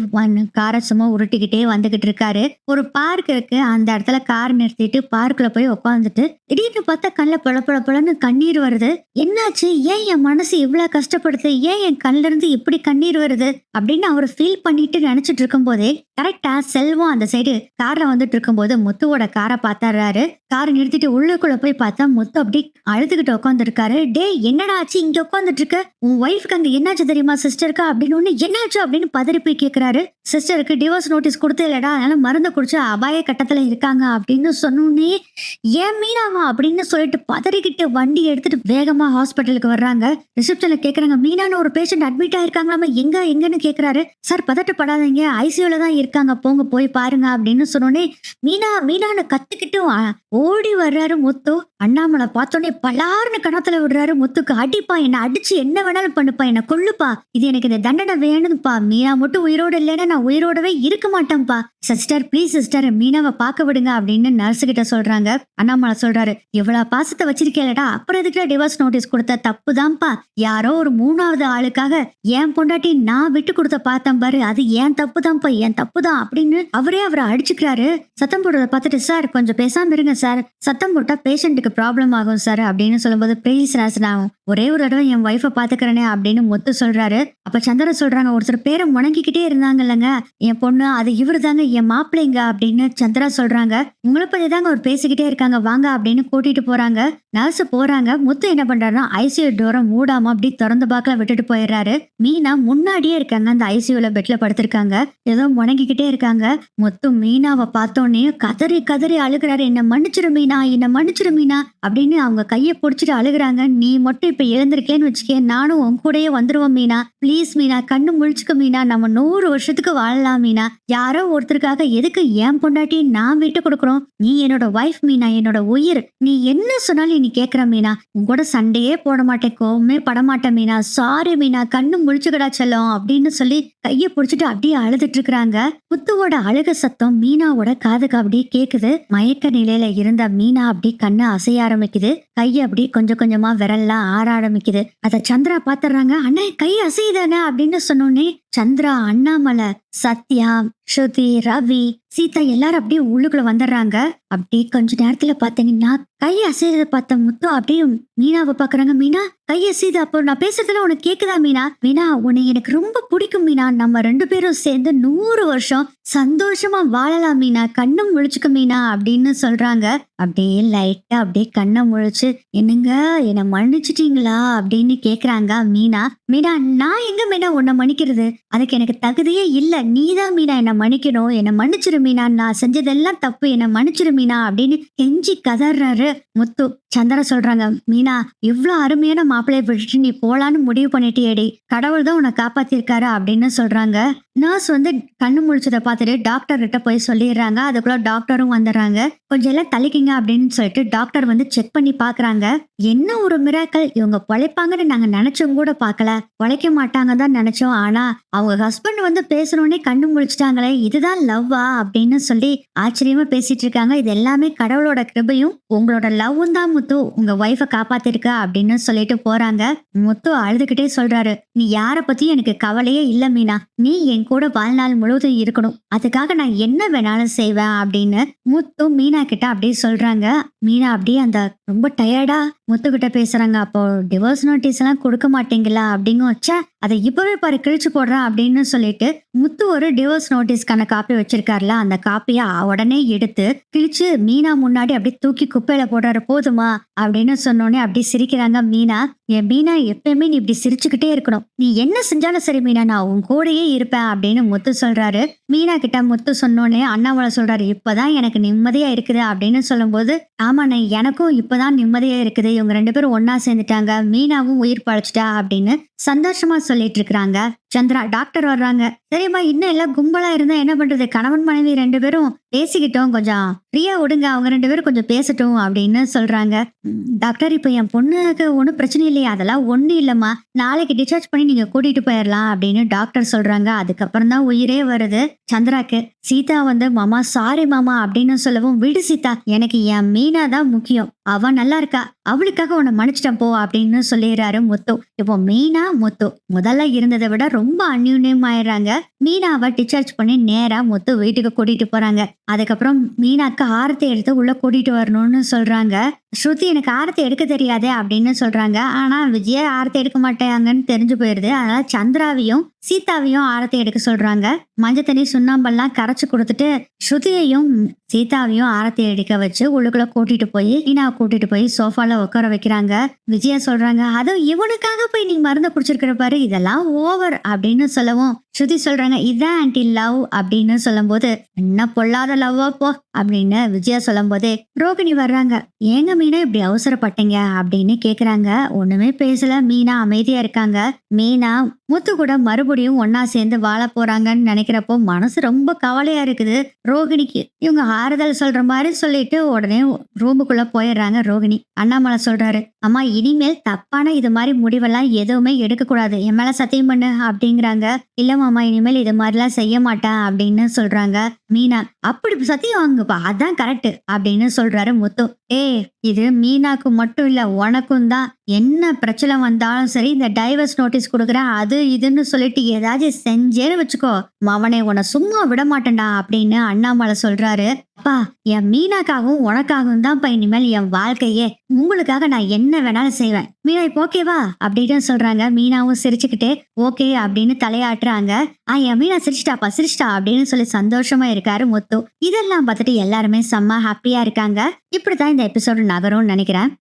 காரை சும்மா உருட்டிக்கிட்டே வந்துகிட்டு இருக்காரு. ஒரு பார்க் இருக்கு, அந்த இடத்துல கார் நிறுத்திட்டு பார்க்ல போய் உட்காந்துட்டு திடீர்னு பார்த்தா கண்ணில் பழப்பழன்னு கண்ணீர் வருது. என்னாச்சு, ஏன் என் மனசு இவ்வளவு கஷ்டப்படுது, ஏன் என் கண்ணுல இருந்து இப்படி கண்ணீர் வருது அப்படின்னு அவர் ஃபீல் பண்ணிட்டு நினைச்சிட்டு இருக்கும் போதே கரெக்டா செல்வம் அந்த சைடு கார்ல வந்துட்டு இருக்கும் போது முத்துவோட காரை பார்த்தாரு. காரை நிறுத்திட்டு உள்ளுக்குள்ள போய் பார்த்தா முத்து அப்படி அழுதுகிட்டு உட்காந்து இருக்காரு. டே என்னடா ஆச்சு, இங்க உட்காந்துட்டு இருக்க, உன் ஒய்ஃப்க்கு அங்க என்னாச்சு தெரியுமா சிஸ்டருக்கு அப்படின்னு ஒண்ணு, என்னாச்சு அப்படின்னு பதறி போய் கேக்குறாரு. சிஸ்டருக்கு டிவோர்ஸ் நோட்டீஸ் கொடுத்தே இல்லடா, அதனால மருந்து குடிச்சு அபாய கட்டத்துல இருக்காங்க அப்படின்னு சொன்னோன்னே ஏன் மீனாவா அப்படின்னு சொல்லிட்டு பதறிக்கிட்டு வண்டி எடுத்துட்டு வேகமா ஹாஸ்பிட்டலுக்கு வர்றாங்க. ரிசப்ஷன்ல கேக்குறாங்க, மீனான்னு ஒரு பேஷண்ட் அட்மிட் ஆயிருக்காங்களாமா, எங்கன்னு கேக்குறாரு. சார் பதட்டப்படாதீங்க, ஐசியூல தான் இருக்காங்க, போங்க போய் பாருங்க அப்படின்னு சொன்னோன்னே மீனான்னு கத்துக்கிட்டு ஓடி வர்றாரு முத்து. அண்ணாமலை பார்த்தோன்னே பலாருன்னு கணத்துல விடுறாரு. முத்துக்கு அடிப்பா, என்ன அடிச்சு என்ன வேணாலும் பண்ணுப்பா, என்ன கொல்லுப்பா, இது எனக்கு இந்த தண்டனை வேணும்ப்பா, மீனா மட்டும் உயிரோடு இல்லைன்னா நான் உயிரோடவே இருக்க மாட்டேன்ப்பா, சிஸ்டர் ப்ளீஸ் சிஸ்டர் மீனாவை பார்க்க விடுங்க அப்படின்னு நர்ஸ் கிட்ட சொல்றாங்க. அண்ணாமலை சொல்றாரு, இவ்வளவு பாசத்தை வச்சிருக்கேடா, அப்புறம் எதுக்குடா டிவோர்ஸ் நோட்டீஸ் கொடுத்த, தப்பு தான்ப்பா, யாரோ ஒரு 3வது ஆளுக்காக என் பொண்டாட்டி நான் விட்டு கொடுத்த பார்த்தேன் பாரு, அது ஏன் தப்பு தான்ப்பா, என் தப்பு தான் அப்படின்னு அவரை அடிச்சுக்கிறாரு. சத்தம் போடுறத பார்த்துட்டு சார் கொஞ்சம் பேசாம இருங்க சார், சத்தம் போட்டா பேஷண்ட்டுக்கு ப்ராப்ளம் ஆகும் சார் அப்படின்னு சொல்லும்போது ப்ளீஸ் ராஸ் நான் ஒரே ஒரு தடவை என் ஒய்ஃபை பாத்துக்கிறேனே அப்படின்னு முத்து சொல்றாரு. அப்ப சந்திரன் சொல்றாங்க, ஒருத்தர் பேரை முணங்கிக்கிட்டே இருந்தாங்க இல்லைங்க என் பொண்ணு, அது இவரு தாங்க என் மாப்பிள்ளைங்க அப்படின்னு சந்திரா சொல்றாங்க. உங்களை பத்தி தாங்க அவர் பேசிக்கிட்டே இருக்காங்க, வாங்க அப்படின்னு கூட்டிட்டு போறாங்க. நர்ஸ் போறாங்க. முத்து என்ன பண்றாருன்னா ஐசியூ டோரை மூடாம அப்படி திறந்த பாக்கல விட்டுட்டு போயிடுறாரு. மீனா முன்னாடியே இருக்காங்க, அந்த ஐசியூல பெட்ல படுத்திருக்காங்க, ஏதோ முணங்கி கலங்கிக்கிட்டே இருக்காங்க. முத்து மீனாவை பார்த்தோன்னே கதறி கதறி அழுகுறாரு. என்ன மன்னிச்சிரு மீனா, என்ன மன்னிச்சிரு மீனா அப்படின்னு அவங்க கையை பிடிச்சிட்டு அழுகுறாங்க. நீ மட்டும் இப்ப எழுந்திருக்கேன்னு வச்சுக்கே, நானும் உன் கூடயே வந்துருவோம் மீனா. ப்ளீஸ் மீனா, கண்ணு முழிச்சுக்க மீனா, நம்ம 100 வருஷத்துக்கு வாழலாம் மீனா. யாரோ ஒருத்தருக்காக எதுக்கு என் பொண்டாட்டி நான் விட்டு கொடுக்குறோம்? நீ என்னோட ஒய்ஃப் மீனா, என்னோட உயிர். நீ என்ன சொன்னாலும் நீ கேக்குற மீனா. உன் கூட சண்டையே போட மாட்டேன், கோவமே படமாட்டேன் மீனா. சாரி மீனா, கண்ணு முழிச்சுக்கடா செல்லம் அப்படின்னு சொல்லி கைய புடிச்சிட்டு அப்படியே அழுதுட்டு இருக்கிறாங்க. முத்துவோட அழுக சத்தம் மீனாவோட காதுக்கு அப்படியே கேக்குது. மயக்க நிலையில இருந்த மீனா அப்படி கண்ணு அசைய ஆரம்பிக்குது. கைய அப்படி கொஞ்சம் கொஞ்சமா விரல்லாம் ஆற ஆரம்பிக்குது. அத சந்திரா பாத்துறாங்க. அண்ணே கை அசையுதானே அப்படின்னு சொன்னோன்னே சந்திரா, அண்ணாமலை, சத்யா, ஸ்ருதி, ரவி, சீதா எல்லாரும் அப்படியே உள்ளுக்குள்ள வந்துடுறாங்க. அப்படி கொஞ்ச நேரத்துல பாத்தீங்கன்னா கை அசைறத பார்த்த முத்து அப்படியே மீனாவை பாக்குறாங்க. மீனா கை அசையுது, அப்போ நான் பேசுறதுல உனக்கு கேக்குதா மீனா? மீனா உன்னை எனக்கு ரொம்ப பிடிக்கும் மீனா. நம்ம 2 பேரும் சேர்ந்து 100 வருஷம் சந்தோஷமா வாழலாம் மீனா. கண்ணம் முழிச்சுக்க மீனா அப்படின்னு சொல்றாங்க. அப்படியே லைட்டா அப்படியே கண்ணை முழிச்சு, என்னங்க என்னை மன்னிச்சிட்டீங்களா அப்படின்னு கேக்குறாங்க மீனா. மீனா நான் எங்க மீனா உன்னை மன்னிக்கிறது? அதுக்கு எனக்கு தகுதியே இல்ல. நீதான் மீனா என்னை மன்னிக்கணும். என்னை மன்னிச்சிரு மீனா, நான் செஞ்சதெல்லாம் தப்பு, என்னை மன்னிச்சிரு மீனா அப்படின்னு கெஞ்சி கதறாரு முத்து. சந்திரா சொல்றாங்க, மீனா இவ்வளவு அருமையான மாப்பிள்ளைய விட்டுட்டு நீ போலான்னு முடிவு பண்ணிட்டியேடி, கடவுள் தான் உன்னை காப்பாத்திருக்காரு அப்படின்னு சொல்றாங்க. நர்ஸ் கண்ணு முழிச்சதை பார்த்துட்டு டாக்டர் கிட்ட போய் சொல்லிடுறாங்க. அதுக்குள்ள டாக்டரும் வந்துடுறாங்க. கொஞ்சம் எல்லாம் தள்ளிக்கிங்க அப்படின்னு சொல்லிட்டு டாக்டர் செக் பண்ணி பாக்குறாங்க. என்ன ஒரு மிராக்கள், இவங்க பொழைப்பாங்கன்னு நாங்க நினைச்சோம் கூட பார்க்கல. பொழைக்க மாட்டாங்க தான் நினைச்சோம். ஆனா அவங்க ஹஸ்பண்ட் பேசணுன்னே கண்ணு முழிச்சிட்டாங்களே, இதுதான் லவ்வா அப்படின்னு சொல்லி ஆச்சரியமா பேசிட்டு இருக்காங்க. இது எல்லாமே கடவுளோட கிருபையும் உங்களோட லவ்வும் தான் முத்து உங்க ஒய்ஃபை காப்பாத்திருக்கா அப்படின்னு சொல்லிட்டு போறாங்க. முத்து அழுதுகிட்டே சொல்றாரு, நீ யார பத்தியும் எனக்கு கவலையே இல்ல மீனா. நீ என் கூட வாழ்நாள் முழுவதும் இருக்கணும். அதுக்காக நான் என்ன வேணாலும் செய்வேன் அப்படின்னு முத்து மீனா கிட்ட அப்படியே சொல்றாங்க. மீனா அப்படியே அந்த ரொம்ப டயர்டா முத்து கிட்ட பேசுறாங்க. அப்போ டிவோர்ஸ் நோட்டீஸ் எல்லாம் கொடுக்க மாட்டீங்களா அப்படிங்க வச்சா, அதை இப்பவே பாரு கிழிச்சு போடுறேன் அப்படின்னு சொல்லிட்டு முத்து ஒரு டிவோர்ஸ் நோட்டீஸ்க்கான காப்பி வச்சிருக்காருல, அந்த காப்பியை உடனே எடுத்து கிழிச்சு மீனா முன்னாடி அப்படியே தூக்கி குப்பையில போடுறாரு. போதுமா அப்படின்னு சொன்னோடனே அப்படி சிரிக்கிறாங்க மீனா. என் மீனா எப்பயுமே நீ இப்படி சிரிச்சுக்கிட்டே இருக்கணும். நீ என்ன செஞ்சாலும் சரி மீனா, நான் உன் கூடயே இருப்பேன் அப்படின்னு முத்து சொல்றாரு. மீனா கிட்ட முத்து சொன்னோடனே அண்ணாமலை சொல்றாரு, இப்பதான் எனக்கு நிம்மதியா இருக்குது அப்படின்னு சொல்லும்போது, ஆமாண்ணே எனக்கும் இப்பதான் நிம்மதியா இருக்குது. இவங்க 2 பேரும் ஒன்னா சேர்ந்துட்டாங்க, மீனாவும் உயிர் பழைச்சிட்டா அப்படின்னு சந்தோஷமா சொல்லிட்டு இருக்கிறாங்க. சந்திரா டாக்டர் வர்றாங்க. சரிம்மா, இன்னும் எல்லாம் கும்பலா இருந்தா என்ன பண்றது? கணவன் மனைவி 2 பேரும் பேசிக்கிட்டோம், கொஞ்சம் ஃப்ரீயா விடுங்க, அவங்க 2 பேரும் கொஞ்சம் பேசட்டும் அப்படின்னு சொல்றாங்க. டாக்டர் இப்ப என் பொண்ணுக்கு ஒன்றும் பிரச்சனை இல்லையா? அதெல்லாம் ஒன்றும் இல்லைம்மா, நாளைக்கு டிஸ்சார்ஜ் பண்ணி நீங்க கூட்டிட்டு போயிடலாம் அப்படின்னு டாக்டர் சொல்றாங்க. அதுக்கப்புறம் தான் உயிரே வருது சந்திராக்கு. சீதா மாமா சாரி மாமா அப்படின்னு சொல்லவும், விடு சீதா, எனக்கு என் மீனா தான் முக்கியம், அவ நல்லா இருக்கா, அவளுக்காக உன்னை மன்னிச்சிட்டேன் போ அப்படின்னு சொல்லிடுறாரு முத்து. இப்போ மீனா முத்து முதல்ல இருந்ததை விட ரொம்ப அந்யூன்யம் ஆயிடுறாங்க. மீனாவை டிஸ்சார்ஜ் பண்ணி நேரா முத்து வீட்டுக்கு கூட்டிட்டு போறாங்க. அதுக்கப்புறம் மீனாக்கு ஆரத்தி எடுத்து உள்ள கூட்டிட்டு வரணும்னு சொல்றாங்க. ஸ்ருதி எனக்கு ஆரத்தி எடுக்க தெரியாதே அப்படின்னு சொல்றாங்க. ஆனா விஜய ஆரத்தி எடுக்க மாட்டாங்கன்னு தெரிஞ்சு போயிருது. அதனால சந்திராவையும் சீதாவையும் ஆரத்தி எடுக்க சொல்றாங்க. மஞ்சள் தண்ணி சுண்ணாம்பெல்லாம் கரைச்சு கொடுத்துட்டு ஸ்ருதியையும் சீதாவையும் ஆரத்தி எடுக்க வச்சு உள்ளுக்குள்ள கூட்டிட்டு போய் மீனாவை கூட்டிட்டு போய் சோஃபால உட்கார வைக்கிறாங்க. விஜயா சொல்றாங்க, அதுவும் இவனுக்காக போய் நீ மருந்து குடிச்சிருக்கிற பாரு, இதெல்லாம் ஓவர் அப்படின்னு சொல்லவும், ஸ்ருதி சொல்றாங்க, இதான் ஆன்டி லவ் அப்படின்னு சொல்லும் போது, என்ன பொல்லாத லவ்வா போ அப்படின்னு விஜயா சொல்லும் போதே ரோகிணி வர்றாங்க. ஏங்க மீனா இப்படி அவசரப்பட்டீங்க அப்படின்னு கேக்குறாங்க. ஒண்ணுமே பேசல, மீனா அமைதியா இருக்காங்க. மீனா முத்து கூட மறுபடியும் ஒன்னா சேர்ந்து வாழ போறாங்கன்னு நினைக்கிறப்போ மனசு ரொம்ப கவலையா இருக்குது ரோகிணிக்கு. இவங்க ஆறுதல் சொல்ற மாதிரி சொல்லிட்டு உடனே ரூமுக்குள்ள போயிடுறாங்க ரோகிணி. அண்ணாமலை சொல்றாரு, அம்மா இனிமேல் தப்பான இது மாதிரி முடிவெல்லாம் எதுவுமே எடுக்க கூடாது, என் மேல சத்தியம் பண்ணு அப்படிங்கிறாங்க. இல்ல மாமா, இனிமேல் இது மாதிரிலாம் செய்ய மாட்டேன் அப்படின்னு சொல்றாங்க. மீனா, அப்படி சத்தியம் வாங்குப்பா, அதான் கரெக்ட் அப்படின்னு சொல்றாரு முத்து. இது மீனாக்கு மட்டும் இல்ல, உனக்கும் தான். என்ன பிரச்சனை வந்தாலும் சரி, இந்த டைவர்ஸ் நோட்டீஸ் கொடுக்குறேன் அது இதுன்னு சொல்லிட்டு ஏதாச்சும் செஞ்சேன்னு வச்சுக்கோ, மவனே உன்னை சும்மா விட மாட்டேன்டா அப்படின்னு அண்ணாமலை சொல்றாரு. அப்பா, என் மீனாக்காகவும் உனக்காகவும் தான் இனிமேல் என் வாழ்க்கையே, உங்களுக்காக நான் என்ன வேணாலும் செய்வேன். மீனா இப்போ ஓகேவா அப்படின்னு சொல்றாங்க. மீனாவும் சிரிச்சுக்கிட்டே ஓகே அப்படின்னு தலையாட்டுறாங்க. என் மீனா சிரிச்சிட்டாப்பா சிரிச்சிட்டா அப்படின்னு சொல்லி சந்தோஷமா இருக்காரு முத்து. இதெல்லாம் பார்த்துட்டு எல்லாருமே செம்ம ஹாப்பியா இருக்காங்க. இப்படித்தான் இந்த எபிசோடு நகரும்னு நினைக்கிறேன்.